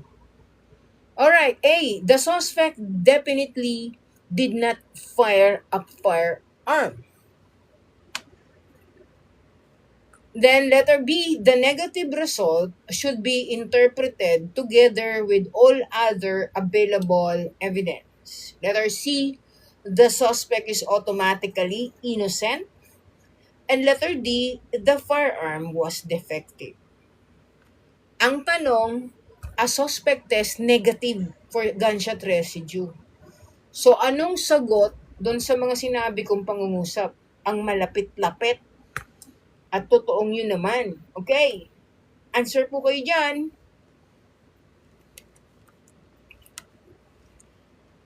[SPEAKER 1] Alright, A, the suspect definitely did not fire a firearm. Then letter B, the negative result should be interpreted together with all other available evidence. Letter C, the suspect is automatically innocent. And letter D, the firearm was defective. Ang tanong, a suspect test negative for gunshot residue. So anong sagot doon sa mga sinabi kong pangungusap? Ang malapit-lapit at totoong yun naman. Okay, answer po kayo dyan.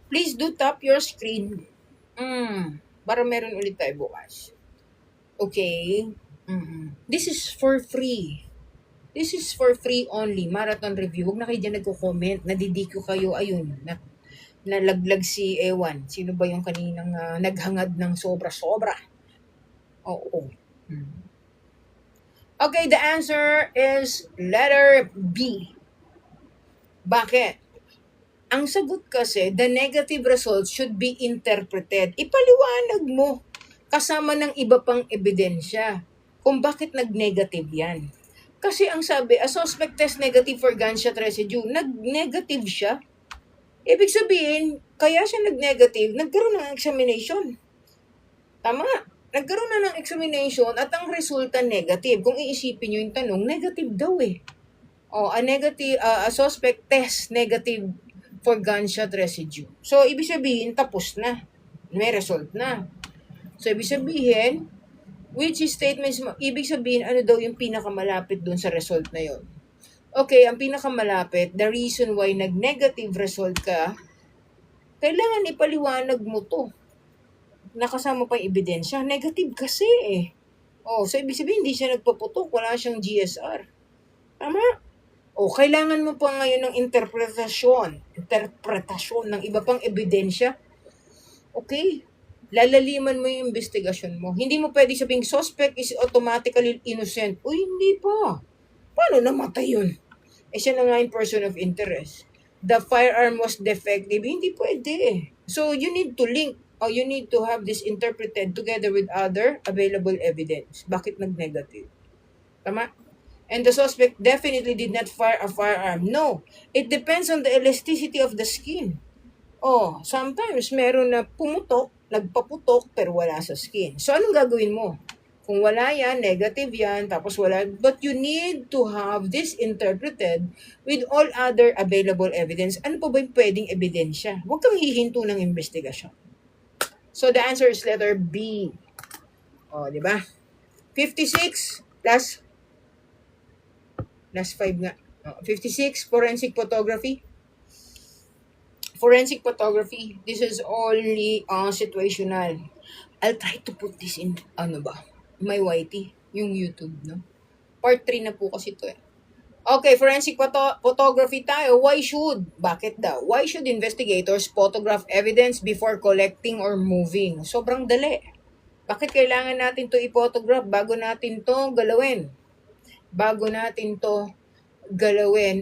[SPEAKER 1] Please do tap your screen. Para meron ulit tayo bukas. Okay. This is for free. This is for free only. Marathon review. Huwag na kayo dyan nagko-comment. Nadidiko kayo. Ayun. Nalaglag si Ewan. Sino ba yung kaninang naghangad ng sobra-sobra? Oo. Okay, the answer is letter B. Bakit? Ang sagot kasi, the negative results should be interpreted. Ipaliwanag mo kasama ng iba pang ebidensya kung bakit nag-negative yan. Kasi ang sabi, a suspect test negative for gunshot residue, nag-negative siya. Ibig sabihin, kaya siya nag-negative, nagkaroon ng examination. Tama. Nagkaroon na ng examination at ang resulta negative. Kung iisipin nyo yung tanong, negative daw eh. A suspect test negative for gunshot residue. So, ibig sabihin, tapos na. May result na. So, ibig sabihin, which statements mo, ibig sabihin, ano daw yung pinakamalapit dun sa result na yon? Okay, ang pinakamalapit, the reason why nag-negative result ka, kailangan ipaliwanag mo to. Nakasama pa yung ebidensya. Negative kasi eh. So ibig sabihin, hindi siya nagpaputok. Wala siyang GSR. Tama? Kailangan mo pa ngayon ng interpretasyon ng iba pang ebidensya. Okay? Lalaliman mo yung investigasyon mo. Hindi mo pwede sabing suspect is automatically innocent. Hindi pa. Paano namatay yun? Siya na nga yung person of interest. The firearm was defective. Hindi pwede. So, you need to link you need to have this interpreted together with other available evidence. Bakit nag-negative? Tama? And the suspect definitely did not fire a firearm. No. It depends on the elasticity of the skin. Sometimes meron na pumutok, nagpaputok, pero wala sa skin. So, anong gagawin mo? Kung wala yan, negative yan, tapos wala. But you need to have this interpreted with all other available evidence. Ano pa ba yung pwedeng ebidensya? Huwag kang hihinto ng investigasyon. So, the answer is letter B. Di ba? 56 plus 5 nga. 56, forensic photography. Forensic photography, this is only situational. I'll try to put this in, my YT, yung YouTube, no? Part 3 na po kasi ito eh. Okay, forensic photography tayo. Bakit daw? Why should investigators photograph evidence before collecting or moving? Sobrang dali. Bakit kailangan natin to i-photograph bago natin to galawin?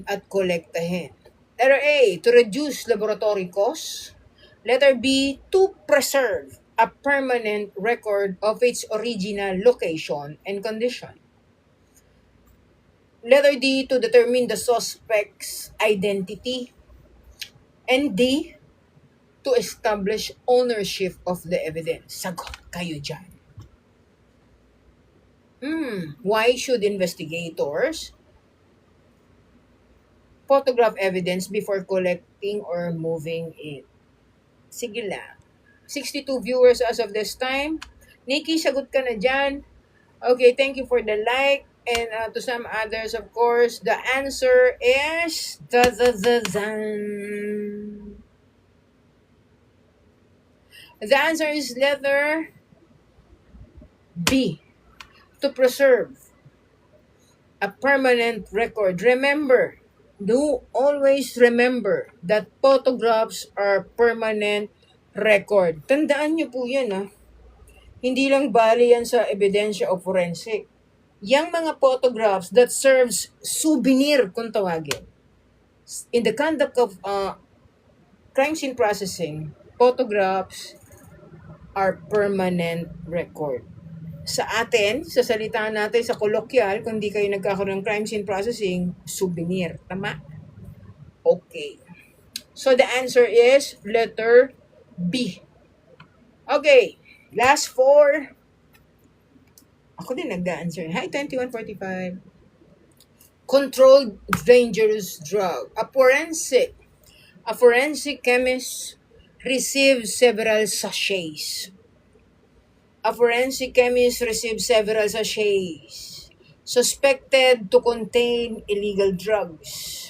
[SPEAKER 1] At kolektahin. Letter A, to reduce laboratory costs. Letter B, to preserve a permanent record of its original location and condition. Letter D, to determine the suspect's identity. And D, to establish ownership of the evidence. Sagot kayo dyan. Why should investigators photograph evidence before collecting or moving it? Sige lang. 62 viewers as of this time. Nikki, sagot ka na dyan. Okay, thank you for the like. And to some others, of course, the answer is the answer is letter B. To preserve a permanent record. Remember, always remember that photographs are permanent record. Tandaan niyo po yan Hindi lang bali yan sa ebidensya o forensic. Yang mga photographs that serves souvenir kung tawagin. In the conduct of crime scene processing, photographs are permanent record. Sa atin, sa salita natin, sa colloquial, kung di kayo nagkakaroon ng crime scene processing, souvenir. Tama? Okay. So the answer is letter B. Okay. Last 4. Ako din nagda-answer. Hi, 2145. Controlled dangerous drug. A forensic chemist receives several sachets. A forensic chemist received several sachets suspected to contain illegal drugs.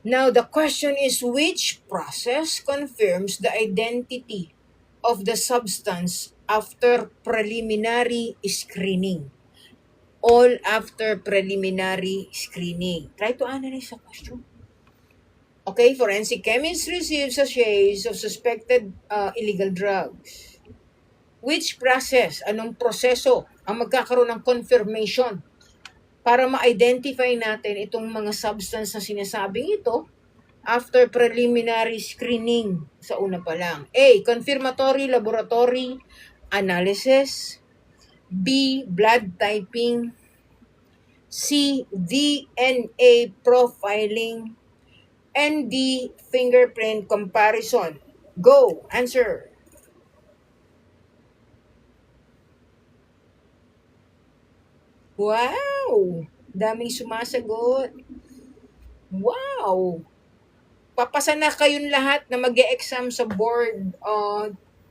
[SPEAKER 1] Now, the question is, which process confirms the identity of the substance after preliminary screening? All after preliminary screening. Try to analyze the question. Okay, forensic chemist receives sachets of suspected illegal drugs. Which process? Anong proseso ang magkakaroon ng confirmation para ma-identify natin itong mga substance na sinasabing ito after preliminary screening sa una pa lang? A. Confirmatory laboratory analysis. B. Blood typing. C. DNA profiling. And D. Fingerprint comparison. Go! Answer! Wow! Daming sumasagot. Wow! Papasa na kayong lahat na mag-e-exam sa board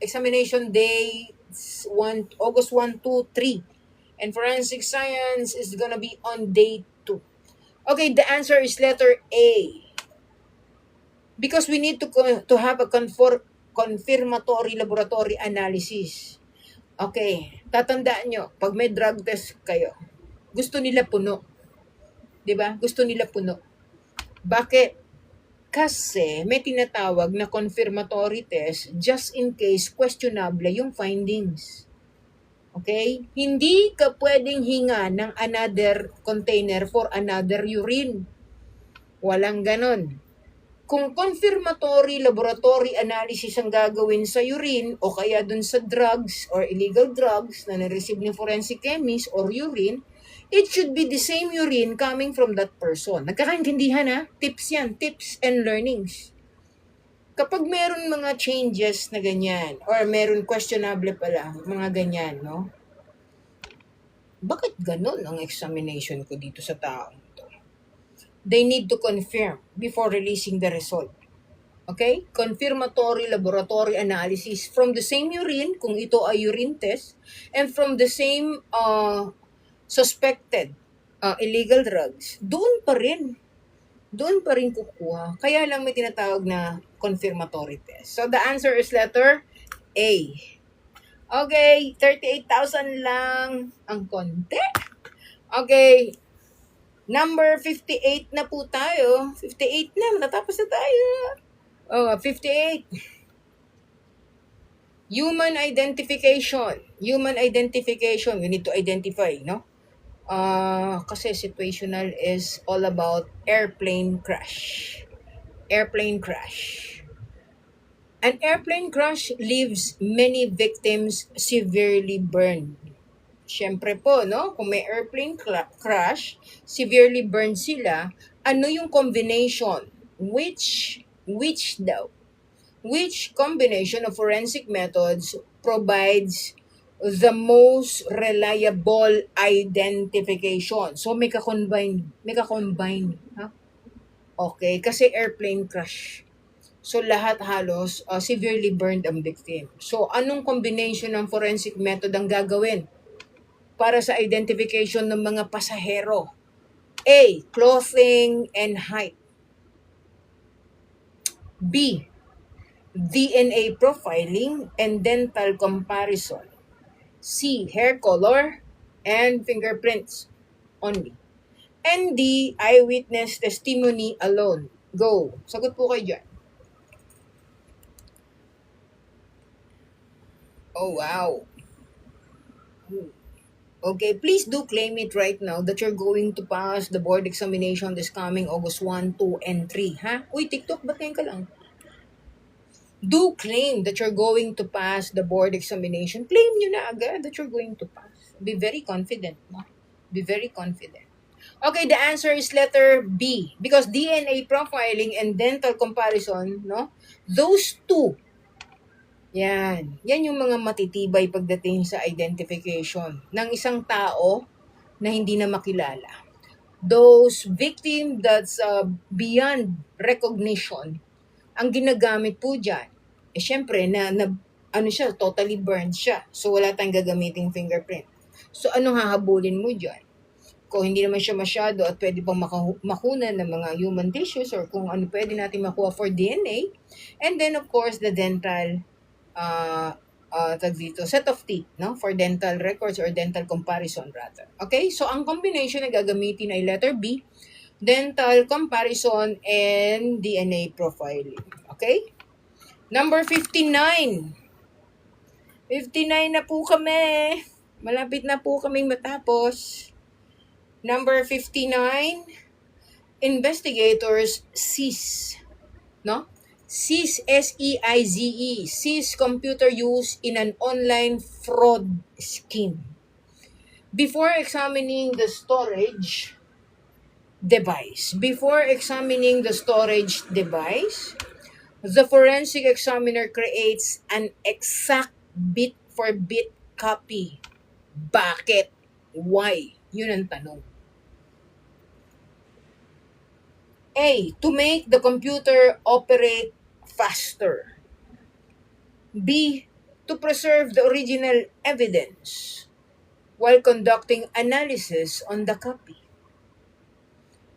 [SPEAKER 1] examination day 1, August 1, 2, 3. And forensic science is gonna be on day 2. Okay, the answer is letter A. Because we need to have a confirmatory laboratory analysis. Okay, tatandaan nyo, pag may drug test kayo, gusto nila puno. 'Di ba? Gusto nila puno. Bakit? Kasi may tinatawag na confirmatory test just in case questionable yung findings. Okay? Hindi ka pwedeng hinga ng another container for another urine. Walang ganon. Kung confirmatory laboratory analysis ang gagawin sa urine o kaya dun sa drugs or illegal drugs na na-receive ni forensic chemist or urine, it should be the same urine coming from that person. Nagkakaintindihan ha? Tips yan. Tips and learnings. Kapag meron mga changes na ganyan or meron questionable pala, mga ganyan, no? Bakit ganon ang examination ko dito sa taong to? They need to confirm before releasing the result. Okay? Confirmatory laboratory analysis from the same urine, kung ito ay urine test, and from the same suspected illegal drugs, doon pa rin kukuha. Kaya lang may tinatawag na confirmatory test. So the answer is letter A. Okay, 38,000 lang ang konti. Okay, number 58 na po tayo. 58 na, natapos na tayo. 58. Human identification. We need to identify, no? Kasi situational is all about airplane crash. An airplane crash leaves many victims severely burned. Siyempre po, no? Kung may airplane crash, severely burned sila, ano yung combination? Which combination of forensic methods provides the most reliable identification? So may ka-combine, ha? Okay, kasi airplane crash. So lahat halos severely burned ang victim. So anong combination ng forensic method ang gagawin para sa identification ng mga pasahero? A. Clothing and height. B. DNA profiling and dental comparison. C. Hair color and fingerprints only. And D. Eyewitness testimony alone. Go. Sagot po kayo dyan. Oh, wow. Okay, please do claim it right now that you're going to pass the board examination this coming August 1, 2, and 3. Ha? Uy, TikTok, ba't ngayon ka lang? Do claim that you're going to pass the board examination. Claim nyo na agad that you're going to pass. Be very confident. No? Be very confident. Okay, the answer is letter B. Because DNA profiling and dental comparison, no? Those two Yan. Yan yung mga matitibay pagdating sa identification ng isang tao na hindi na makilala. Those victim that's beyond recognition, ang ginagamit po dyan, syempre, ano siya, totally burned siya. So, wala tayong gagamiting fingerprint. So, anong hahabulin mo dyan? Kung hindi naman siya masyado at pwede pang makunan ng mga human tissues or kung ano pwede natin makuha for DNA. And then, of course, the dental set of teeth, no? For dental records or dental comparison rather. Okay? So, ang combination na gagamitin ay letter B, dental comparison and DNA profiling. Okay? Number 59. 59 na po kami. Malapit na po kaming matapos. Number 59, investigators seize, no? Seize, S-E-I-Z-E, seize computer use in an online fraud scheme. Before examining the storage device, the forensic examiner creates an exact bit-for-bit copy. Bakit? Why? Yun ang tanong. A. To make the computer operate faster. B. To preserve the original evidence while conducting analysis on the copy.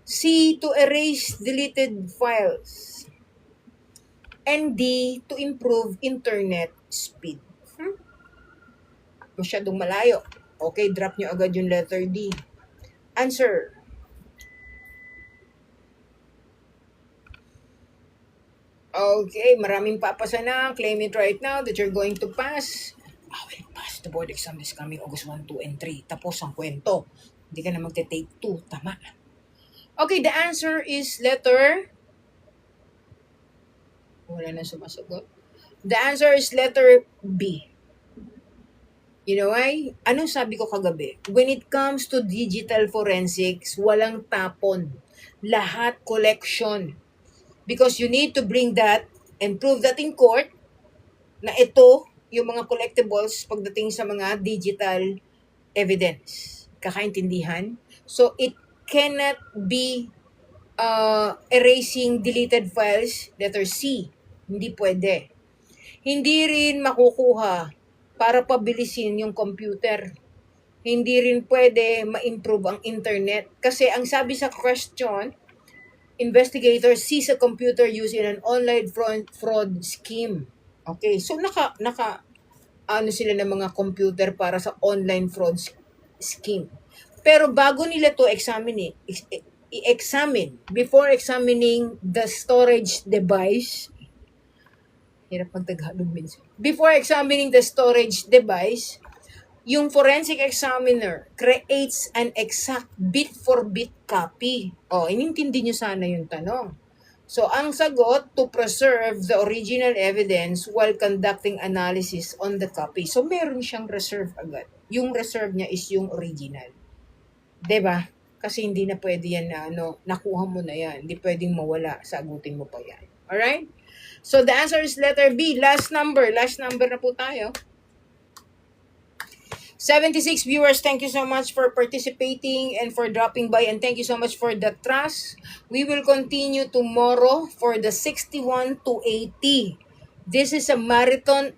[SPEAKER 1] C. To erase deleted files. And D. To improve internet speed. Masyadong malayo. Okay, drop nyo agad yung letter D. Answer. Okay, maraming papasa na. Claim it right now that you're going to pass. I will pass the board exam this coming August 1, 2, and 3. Tapos ang kwento. Hindi ka na magte-take 2. Tama. Okay, the answer is letter... Wala na sumasagot. The answer is letter B. You know why? Anong sabi ko kagabi? When it comes to digital forensics, walang tapon. Lahat collection. Because you need to bring that and prove that in court na ito yung mga collectibles pagdating sa mga digital evidence. Kakaintindihan? So, it cannot be erasing deleted files, letter C. Hindi pwede. Hindi rin makukuha para pabilisin yung computer. Hindi rin pwede ma-improve ang internet. Kasi ang sabi sa question, investigators seize a computer used in an online fraud scheme. Okay, so ano sila ng mga computer para sa online fraud scheme. Pero bago nila to i-examine, before examining the storage device, hirap magtagalog minsan. Before examining the storage device, yung forensic examiner creates an exact bit-for-bit copy. Inintindi nyo sana yung tanong. So, ang sagot, to preserve the original evidence while conducting analysis on the copy. So, meron siyang reserve agad. Yung reserve niya is yung original. 'Di ba? Kasi hindi na pwede yan na, nakuha mo na yan. Hindi pwedeng mawala. Sagutin mo pa yan. Alright? So, the answer is letter B. Last number na po tayo. 76 viewers, thank you so much for participating and for dropping by, and thank you so much for the trust. We will continue tomorrow for the 61 to 80. This is a marathon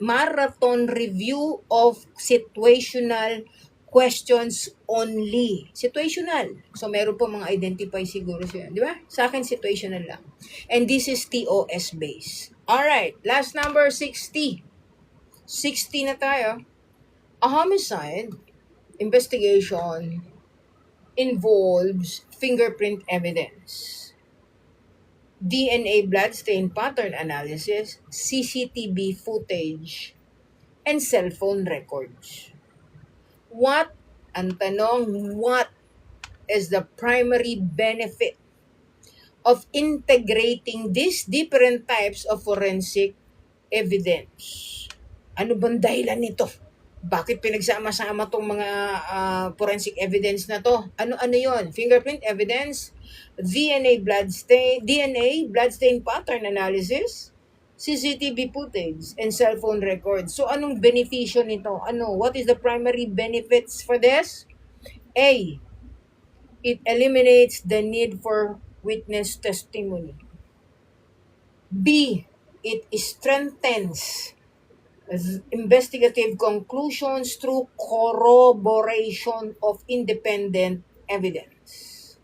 [SPEAKER 1] review of situational questions only. Situational. So, meron po mga identify siguro siya. Di ba? Sa akin, situational lang. And this is TOS based. Alright, last number 60. 60 na tayo. A homicide investigation involves fingerprint evidence, DNA bloodstain pattern analysis, CCTV footage, and cell phone records. What is the primary benefit of integrating these different types of forensic evidence? Ano bang dahilan nito? Bakit pinagsama-sama tong mga forensic evidence na to? Ano yon? Fingerprint evidence, DNA bloodstain pattern analysis, CCTV footage, and cellphone records. So, anong beneficyo nito? What is the primary benefits for this? A, it eliminates the need for witness testimony. B, it strengthens investigative conclusions through corroboration of independent evidence.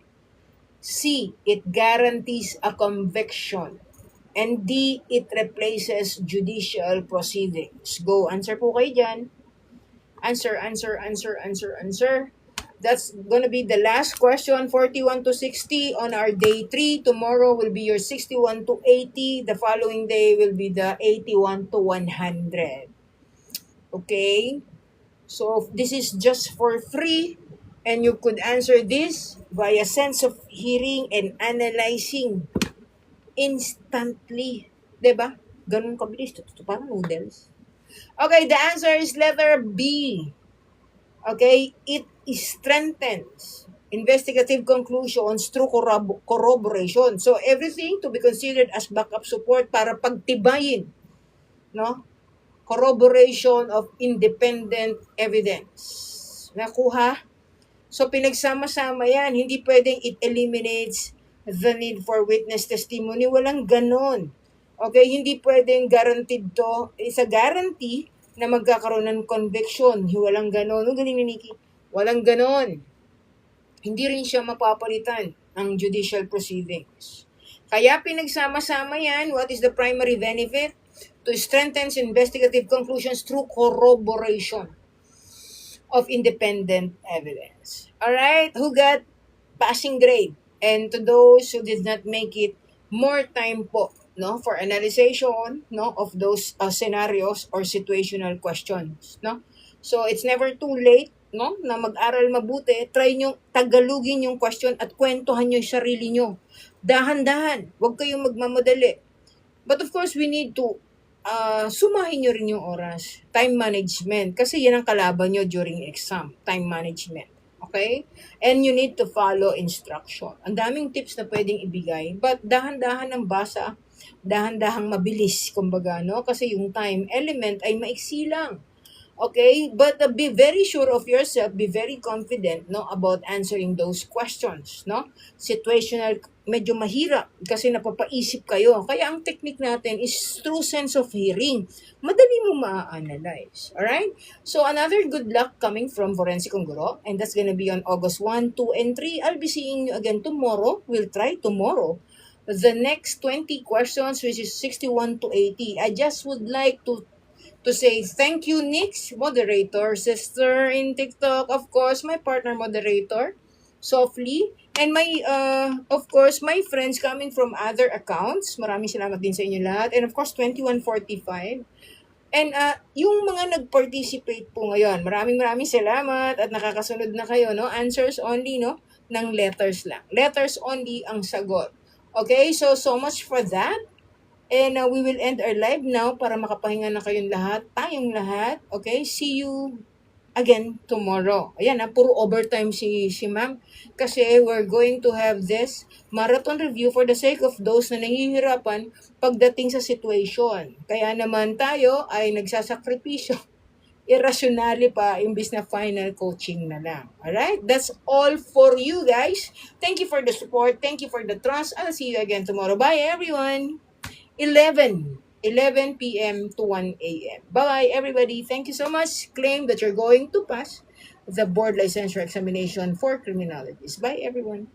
[SPEAKER 1] C, it guarantees a conviction. And D, it replaces judicial proceedings. Go, answer po kayo dyan. Answer, answer, answer, answer, answer. That's gonna be the last question, 41 to 60 on our day 3. Tomorrow will be your 61 to 80. The following day will be the 81 to 100. Okay? So this is just for free, and you could answer this via sense of hearing and analyzing instantly. Diba? Ganun kabilis. Parang noodles. Okay, the answer is letter B. Okay, it strengthens investigative conclusions through corroboration. So everything to be considered as backup support para pagtibayin, no? Corroboration of independent evidence. Nakuha? So pinagsama-sama yan. Hindi pwedeng it eliminates the need for witness testimony. Walang ganon. Okay, hindi pwedeng guaranteed to. It's a guarantee na magkakaroon ng conviction. Walang ganon. Ang galing ni Nikki. Walang ganon. Hindi rin siya mapapalitan ng judicial proceedings. Kaya pinagsama-sama yan. What is the primary benefit? To strengthen investigative conclusions through corroboration of independent evidence. Alright, who got passing grade? And to those who did not make it, more time po, no, for analyzation, no, of those scenarios or situational questions, no. So it's never too late, no, na mag-aral mabuti. Try nyo tagalugin yung question at kwentuhan nyo yung sarili nyo. Dahan-dahan, huwag kayong magmamadali. But of course, we need to sumahin nyo rin yung oras. Time management. Kasi yan ang kalaban nyo during exam. Time management. Okay? And you need to follow instruction. Ang daming tips na pwedeng ibigay. But dahan-dahan ang basa. Dahan-dahang mabilis. Kumbaga, no? Kasi yung time element ay maiksi lang. Okay? But be very sure of yourself. Be very confident, no? About answering those questions, no? Situational, medyo mahirap kasi napapaisip kayo. Kaya ang technique natin is through sense of hearing. Madali mo ma-analyze. Alright? So another good luck coming from Forensic Guro, and that's gonna be on August 1, 2, and 3. I'll be seeing you again tomorrow. We'll try tomorrow the next 20 questions, which is 61 to 80. I just would like to say thank you, Nix, moderator, sister in TikTok, of course, my partner moderator, Softly, and my, of course, my friends coming from other accounts. Maraming salamat din sa inyo lahat. And of course, 2145. And yung mga nag-participate po ngayon, maraming salamat at nakakasunod na kayo, no? Answers only, no? Ng letters lang. Letters only ang sagot. Okay, so much for that. And we will end our live now para makapahinga na kayong lahat, tayong lahat. Okay, see you again tomorrow. Ayan, puro overtime si ma'am. Kasi we're going to have this marathon review for the sake of those na nangihirapan pagdating sa situation. Kaya naman tayo ay nagsasakripisyo. Irrationally pa, imbis na final coaching na lang. Alright? That's all for you guys. Thank you for the support. Thank you for the trust. I'll see you again tomorrow. Bye everyone! 11 p.m. to 1 a.m. Bye everybody. Thank you so much. Claim that you're going to pass the board licensure examination for criminologists. Bye everyone.